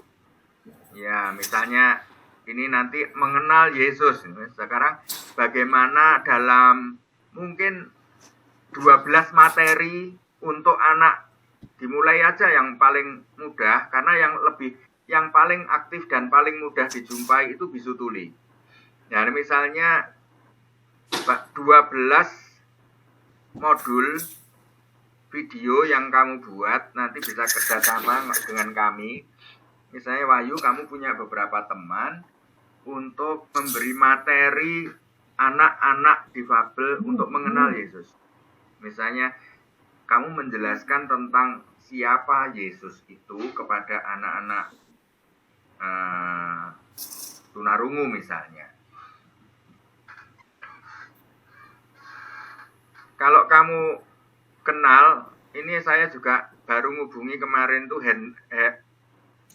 Ya, misalnya ini nanti mengenal Yesus. Sekarang bagaimana dalam mungkin 12 materi untuk anak dimulai aja yang paling mudah karena yang paling aktif dan paling mudah dijumpai itu bisutuli. Nah, misalnya 12 modul video yang kamu buat nanti bisa kerjasama dengan kami. Misalnya Wahyu, kamu punya beberapa teman untuk memberi materi anak-anak difabel untuk mengenal Yesus. Misalnya kamu menjelaskan tentang siapa Yesus itu kepada anak-anak tunarungu misalnya. Kalau kamu kenal, ini saya juga baru ngubungi kemarin tuh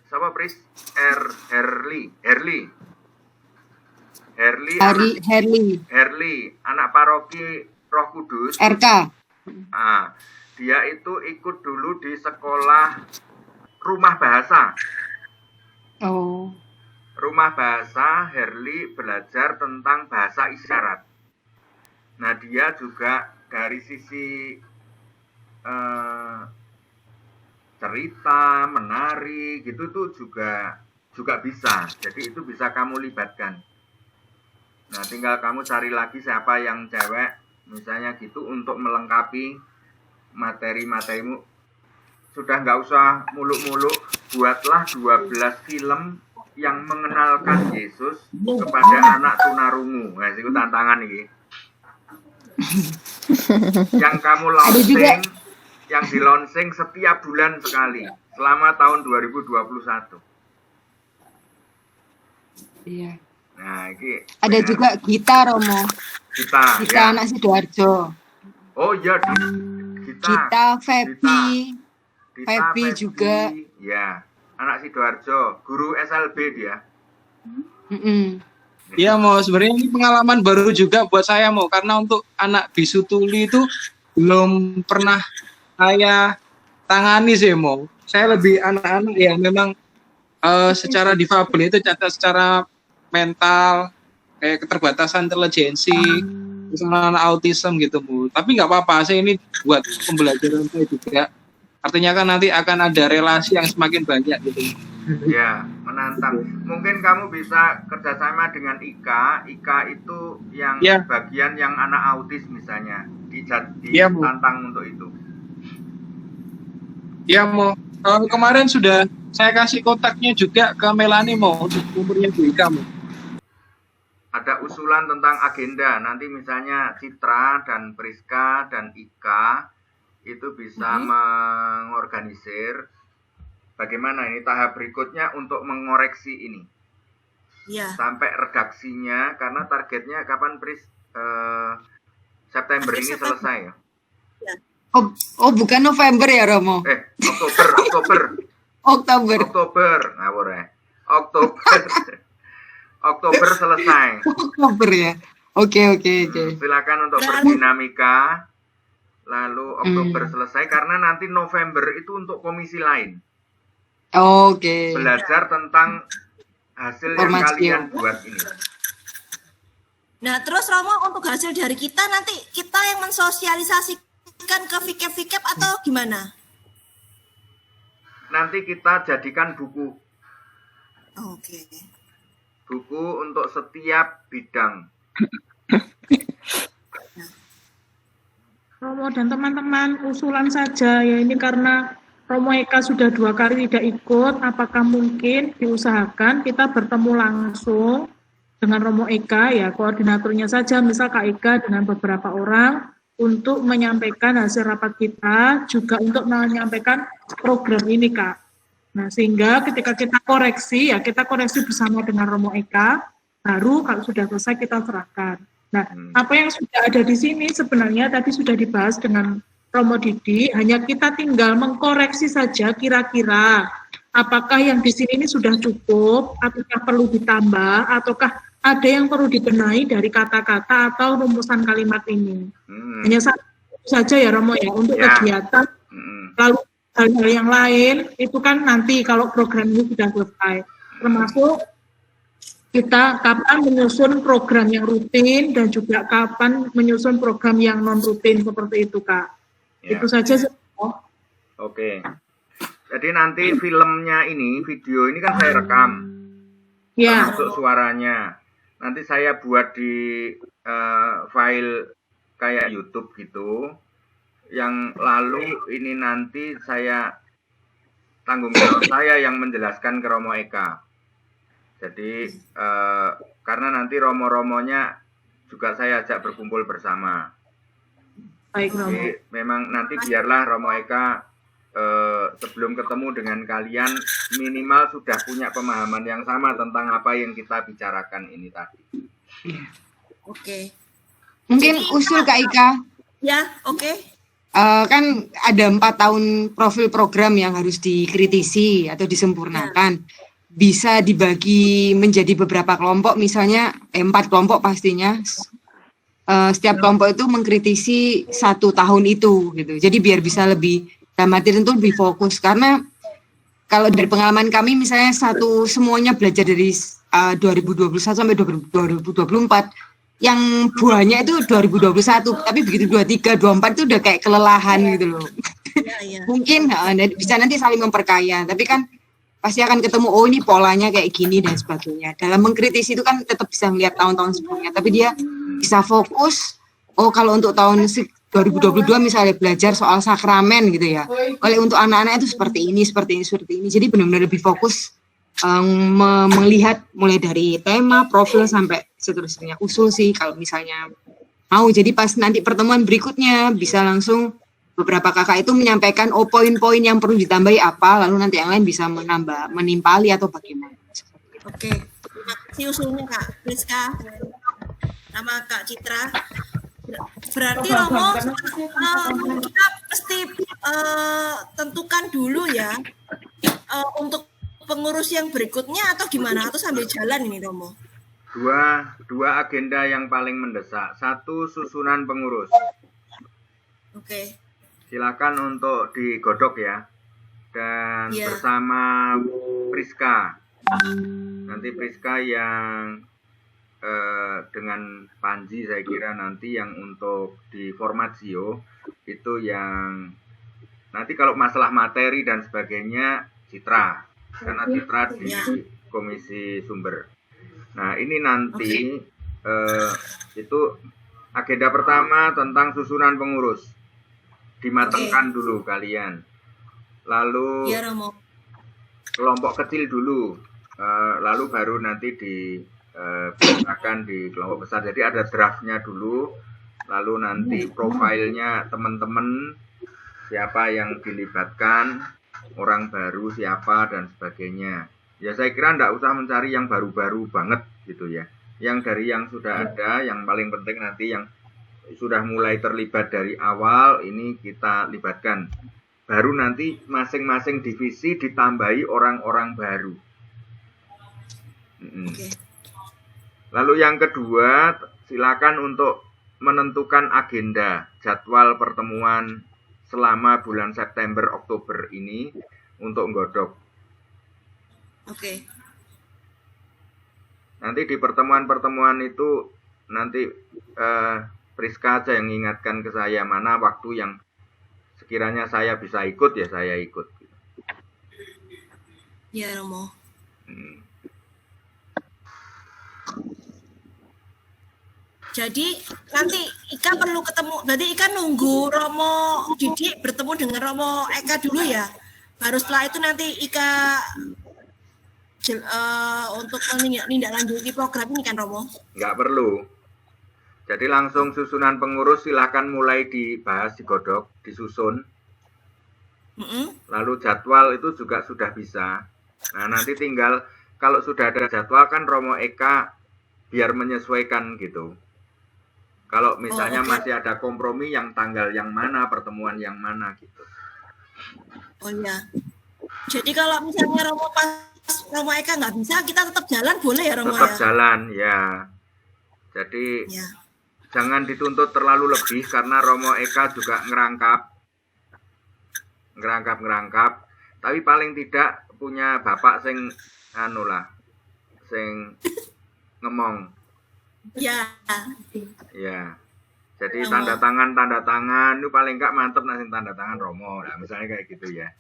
siapa Pris? Herli, anak paroki Roh Kudus. RK. Nah, dia itu ikut dulu di sekolah rumah bahasa. Oh. Rumah bahasa, Herli belajar tentang bahasa isyarat. Nah, dia juga dari sisi cerita, menari, gitu tuh juga bisa. Jadi itu bisa kamu libatkan. Nah, tinggal kamu cari lagi siapa yang cewek, misalnya gitu, untuk melengkapi materi-materimu. Sudah nggak usah muluk-muluk, buatlah 12 film yang mengenalkan Yesus kepada anak tunarungu. Nah, itu tantangan ini. Yang kamu launching, yang di launching setiap bulan sekali, selama tahun 2021. Iya. Nah, ini Ada ya. juga Gita Romo. Gita Gita ya. anak Sidoarjo. Oh iya, Gita, Febi juga. Ya, anak Sidoarjo, guru SLB dia. Iya mau sebenarnya ini pengalaman baru juga buat saya mau, karena untuk anak bisu tuli itu belum pernah saya tangani sih mau. Saya lebih anak-anak yang memang secara difabel itu secara mental, kayak keterbatasan intelijensi, misalnya anak autism gitu Bu. Tapi nggak apa-apa, saya ini buat pembelajaran saya juga. Artinya kan nanti akan ada relasi yang semakin banyak gitu. Ya, menantang. Mungkin kamu bisa kerjasama dengan Ika. Ika itu yang bagian yang anak autis misalnya, ditantang untuk itu. Ya mau. Kemarin sudah saya kasih kontaknya juga ke Melani mau untuk umurnya Bu Ika mau. Ada usulan tentang agenda, nanti misalnya Citra dan Priska dan Ika itu bisa mengorganisir bagaimana ini tahap berikutnya untuk mengoreksi ini. Ya. Sampai redaksinya, karena targetnya kapan Pris? September ini selesai ya? Ya. Oh bukan November ya Romo? Oktober, ngawur ya. Oktober selesai. Oktober ya. Oke. Silakan untuk berdinamika. Lalu Oktober selesai karena nanti November itu untuk komisi lain. Oke. Belajar tentang hasil yang kalian buat ini. Nah, terus Romo untuk hasil dari kita nanti kita yang mensosialisasikan ke Vikep atau gimana? Nanti kita jadikan buku. Oke. Buku untuk setiap bidang. Romo dan teman-teman usulan saja ya, ini karena Romo Eka sudah 2 kali tidak ikut, apakah mungkin diusahakan kita bertemu langsung dengan Romo Eka ya, koordinatornya saja, misal Kak Eka dengan beberapa orang untuk menyampaikan hasil rapat kita, juga untuk menyampaikan program ini Kak. Nah sehingga ketika kita koreksi ya, kita koreksi bersama dengan Romo Eka, baru kalau sudah selesai kita serahkan. Nah, apa yang sudah ada di sini sebenarnya tadi sudah dibahas dengan Romo Didi, hanya kita tinggal mengkoreksi saja kira-kira apakah yang di sini ini sudah cukup, ataukah perlu ditambah, ataukah ada yang perlu dibenahi dari kata-kata atau rumusan kalimat ini. Hanya satu saja ya Romo ya, untuk kegiatan, lalu hal-hal yang lain itu kan nanti kalau program ini sudah selesai, termasuk kita kapan menyusun program yang rutin dan juga kapan menyusun program yang non rutin seperti itu Kak. Ya. Itu saja. Oke. Jadi nanti filmnya ini, video ini kan saya rekam. Ya. Untuk suaranya. Nanti saya buat di file kayak YouTube gitu. Yang lalu ini nanti saya tanggung jawab saya yang menjelaskan ke Romo Eka. Jadi karena nanti romo-romonya juga saya ajak berkumpul bersama. Baik, Romo. Jadi memang nanti biarlah Romo Eka sebelum ketemu dengan kalian minimal sudah punya pemahaman yang sama tentang apa yang kita bicarakan ini tadi. Oke. Mungkin Jadi, usul Kak Ika, Ya, oke. kan ada 4 tahun profil program yang harus dikritisi atau disempurnakan. Bisa dibagi menjadi beberapa kelompok, misalnya 4 kelompok pastinya. Setiap kelompok itu mengkritisi 1 tahun itu, gitu. Jadi biar bisa lebih dramatis itu lebih fokus. Karena kalau dari pengalaman kami, misalnya semuanya belajar dari 2021 sampai 2024. Yang buahnya itu 2021, tapi begitu 23, 24 itu udah kayak kelelahan gitu loh. Mungkin bisa nanti saling memperkaya, tapi kan pasti akan ketemu, oh ini polanya kayak gini dan sebagainya. Dalam mengkritisi itu kan tetap bisa melihat tahun-tahun sebelumnya, tapi dia bisa fokus, oh kalau untuk tahun 2022 misalnya belajar soal sakramen gitu ya, oleh untuk anak-anak itu seperti ini. Jadi benar-benar lebih fokus melihat mulai dari tema, profil sampai seterusnya. Usul sih kalau misalnya mau, jadi pas nanti pertemuan berikutnya bisa langsung beberapa kakak itu menyampaikan poin-poin yang perlu ditambahi apa, lalu nanti yang lain bisa menimpali atau bagaimana. Oke. Terima kasih usulnya Kak Priska sama Kak Citra. Berarti Romo kita mesti tentukan dulu ya untuk pengurus yang berikutnya atau gimana, atau sambil jalan ini Romo? Dua agenda yang paling mendesak. 1, susunan pengurus. Oke. Silakan untuk digodok ya. Dan bersama Priska. Nanti Priska yang dengan Panji saya kira nanti yang untuk di Formatio itu yang nanti kalau masalah materi dan sebagainya Citra, karena Citra di Komisi Sumber. Nah ini nanti itu agenda pertama tentang susunan pengurus, dimatangkan dulu kalian, lalu kelompok kecil dulu, lalu baru nanti akan di kelompok besar. Jadi ada draftnya dulu, lalu nanti profilnya teman-teman siapa yang dilibatkan, orang baru siapa dan sebagainya. Ya saya kira enggak usah mencari yang baru-baru banget gitu ya. Yang dari yang sudah ada, yang paling penting nanti yang sudah mulai terlibat dari awal ini kita libatkan. Baru nanti masing-masing divisi ditambahi orang-orang baru. Lalu yang kedua, silakan untuk menentukan agenda jadwal pertemuan selama bulan September Oktober ini untuk nggodok. Oke. Nanti di pertemuan-pertemuan itu nanti Priska aja yang ingatkan ke saya mana waktu yang sekiranya saya bisa ikut ya saya ikut. Ya Romo. Jadi nanti Ika perlu ketemu, berarti Ika nunggu Romo Didik bertemu dengan Romo Eka dulu ya. Baru setelah itu nanti Ika untuk menindaklanjuti program ini kan Romo? Nggak perlu. Jadi langsung susunan pengurus silakan mulai dibahas, digodok, disusun. Lalu jadwal itu juga sudah bisa. Nah nanti tinggal kalau sudah ada jadwal kan Romo Eka biar menyesuaikan gitu. Kalau misalnya masih ada kompromi yang tanggal yang mana, pertemuan yang mana gitu. Oh iya. Jadi kalau misalnya Romo Eka nggak bisa, kita tetap jalan boleh ya Romo? Tetap jalan ya. Jadi jangan dituntut terlalu lebih karena Romo Eka juga ngerangkap. Tapi paling tidak punya bapak sing sing ngemong. Ya. Jadi tanda tangan itu paling enggak mantep nasi tanda tangan Romo. Nah, misalnya kayak gitu ya.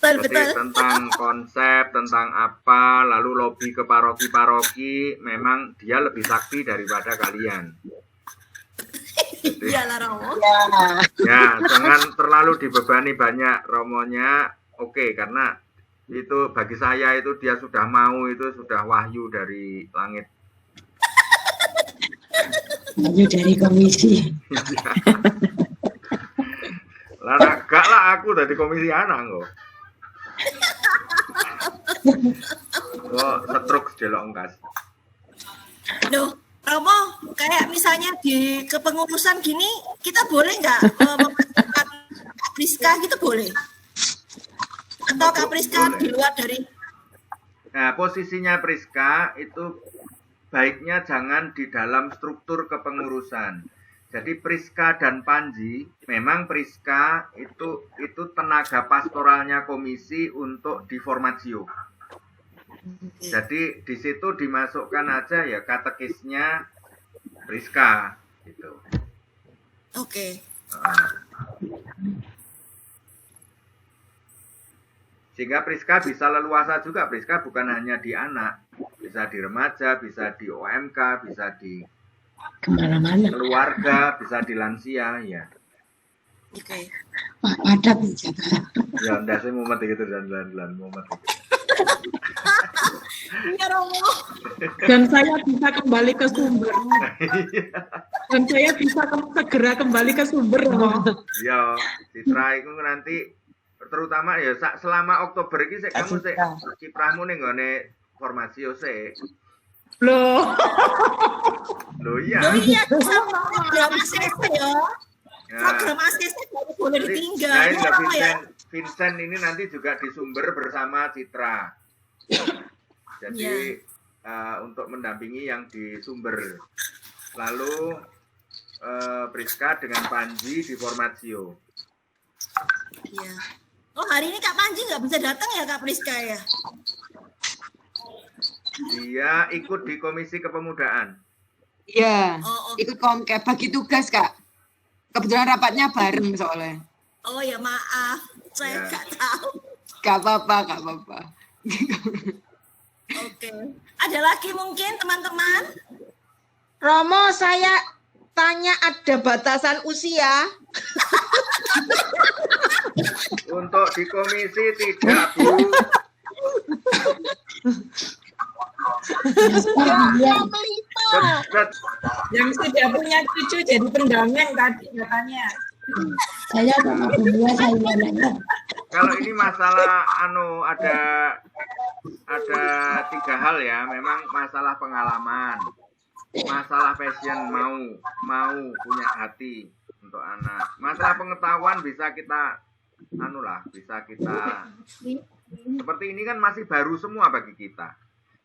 Jadi tentang konsep, tentang apa, lalu lobby ke paroki-paroki, memang dia lebih sakti daripada kalian. Iyalah Romo. Ya, jangan terlalu dibebani banyak Romonya. Oke, karena itu bagi saya itu dia sudah mau, itu sudah wahyu dari langit. Dari komisi. Lah gak lah aku dari komisi anak kok. Kok setruk delok engkas. Loh, Romo, kayak misalnya di kepengurusan gini, kita boleh nggak memasukkan Kak Priska gitu boleh? Atau Kak Priska di luar dari? Nah, posisinya Priska itu baiknya jangan di dalam struktur kepengurusan. Jadi Priska dan Panji, memang Priska itu tenaga pastoralnya komisi untuk di formatio. Jadi di situ dimasukkan aja ya katekisnya Priska gitu. Oke. Sehingga Priska bisa leluasa juga. Priska bukan hanya di anak, bisa di remaja, bisa di OMK, bisa di Kemana-mana. keluarga, bisa di lansia ya. Oke. Ada bisa. Ya ndak sih mumet gitu dan mumet. Iya Romo. Dan saya bisa kembali ke sumber. Dan saya bisa segera kembali ke sumber. Ya, Citra itu nanti terutama ya selama Oktober ini sih kamu sih kiprahmu nih nggone formasi sih. Loh iya. Loh iya, program ACC ya. Program ACC baru boleh ditinggal. Nah, ini ya. Vincent ini nanti juga di sumber bersama Citra. Jadi untuk mendampingi yang di sumber. Lalu Priska dengan Panji di formatio. Iya. Oh hari ini Kak Panji nggak bisa datang ya Kak Priska ya? Dia ikut di komisi kepemudaan. Iya, ikut komkep bagi tugas Kak. Kebetulan rapatnya bareng soalnya. Oh ya maaf, saya nggak tahu. Gak apa-apa. Oke. Ada lagi mungkin teman-teman? Romo, saya tanya ada batasan usia? Untuk di komisi tidak, Bu. Yang sudah punya cucu jadi pendamping tadi katanya. Saya sama beliau saya nanya. Kalau ini masalah ada 3 hal ya, memang masalah pengalaman, masalah passion, mau punya hati untuk anak. Masalah pengetahuan bisa kita seperti ini kan masih baru semua bagi kita.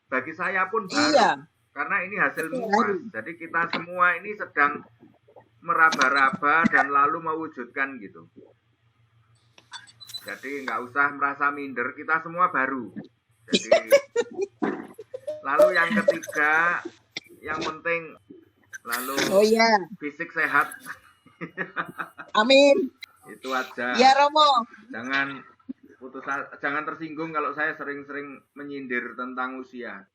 Bagi saya pun baru. Iya. Karena ini hasil muas. Jadi kita semua ini sedang meraba-raba dan lalu mewujudkan gitu. Jadi nggak usah merasa minder, kita semua baru. Jadi lalu yang ketiga, yang penting lalu fisik sehat. Amin. Itu aja. Ya Romo. Jangan tersinggung kalau saya sering-sering menyindir tentang usia.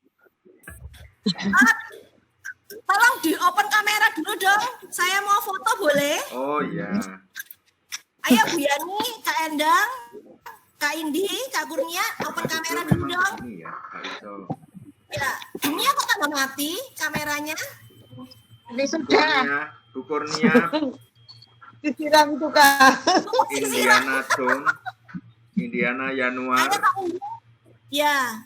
Tolong di open kamera dulu dong. Saya mau foto boleh? Oh iya. Ayo Bu Yani, Kak Endang, Kak Indi, Kak Kurnia, open kamera dulu dong. Ini ya, Kak Iso. Ya, ini aku tambah mati kameranya. Ini sudah. Bu Kurnia. Disiram itu Kak. Indiana Dong. Indiana Januar. Ya,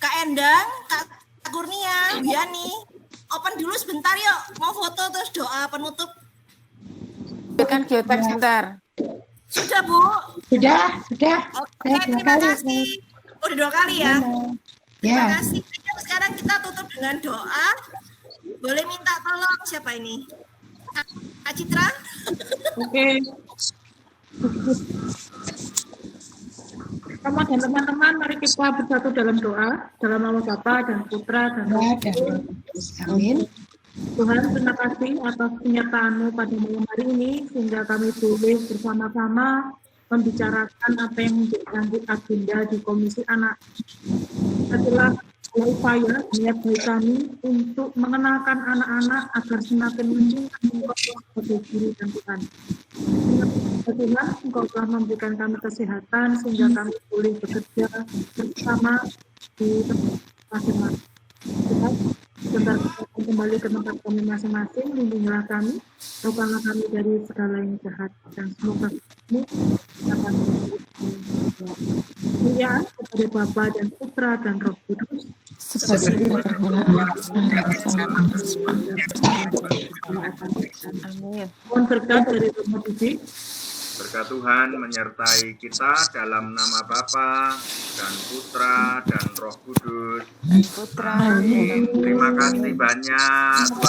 Kak Endang, Kak Kurnia, Bu Yani. Open dulu sebentar yuk. Mau foto terus doa penutup. Kan Giotek sebentar. Sudah Bu? Sudah. Oke, terima kasih. Udah 2 kali ya? Terima Ya. kasih. Sekarang kita tutup dengan doa. Boleh minta tolong siapa ini? Kak Citra? Oke. Sama dan teman-teman, mari kita bersatu dalam doa, dalam nama Bapa dan Putra dan Roh Kudus. Amin. Tuhan, terima kasih atas penyertaan-Mu pada malam hari ini, sehingga kami boleh bersama-sama membicarakan apa yang menjadi agenda di Komisi Anak. Adalah upaya niat baik kami untuk mengenalkan anak-anak agar semakin mencintai Engkau sebagai guru dan Tuhan. Tuhan, Engkau telah memberikan kami kesehatan sehingga kami boleh bekerja bersama di tempat masing-masing. Tuhan, Sebentar kita akan kembali ke tempat kami masing-masing, lindungilah kami, jauhkanlah kami dari segala yang jahat, dan semoga kami dapat kemuliaan kepada Bapa dan Putra dan Roh Kudus. Mohon berkat dari Romo Didi. Berkat Tuhan menyertai kita dalam nama Bapa dan Putra dan Roh Kudus. Amin. Terima kasih banyak Tuhan.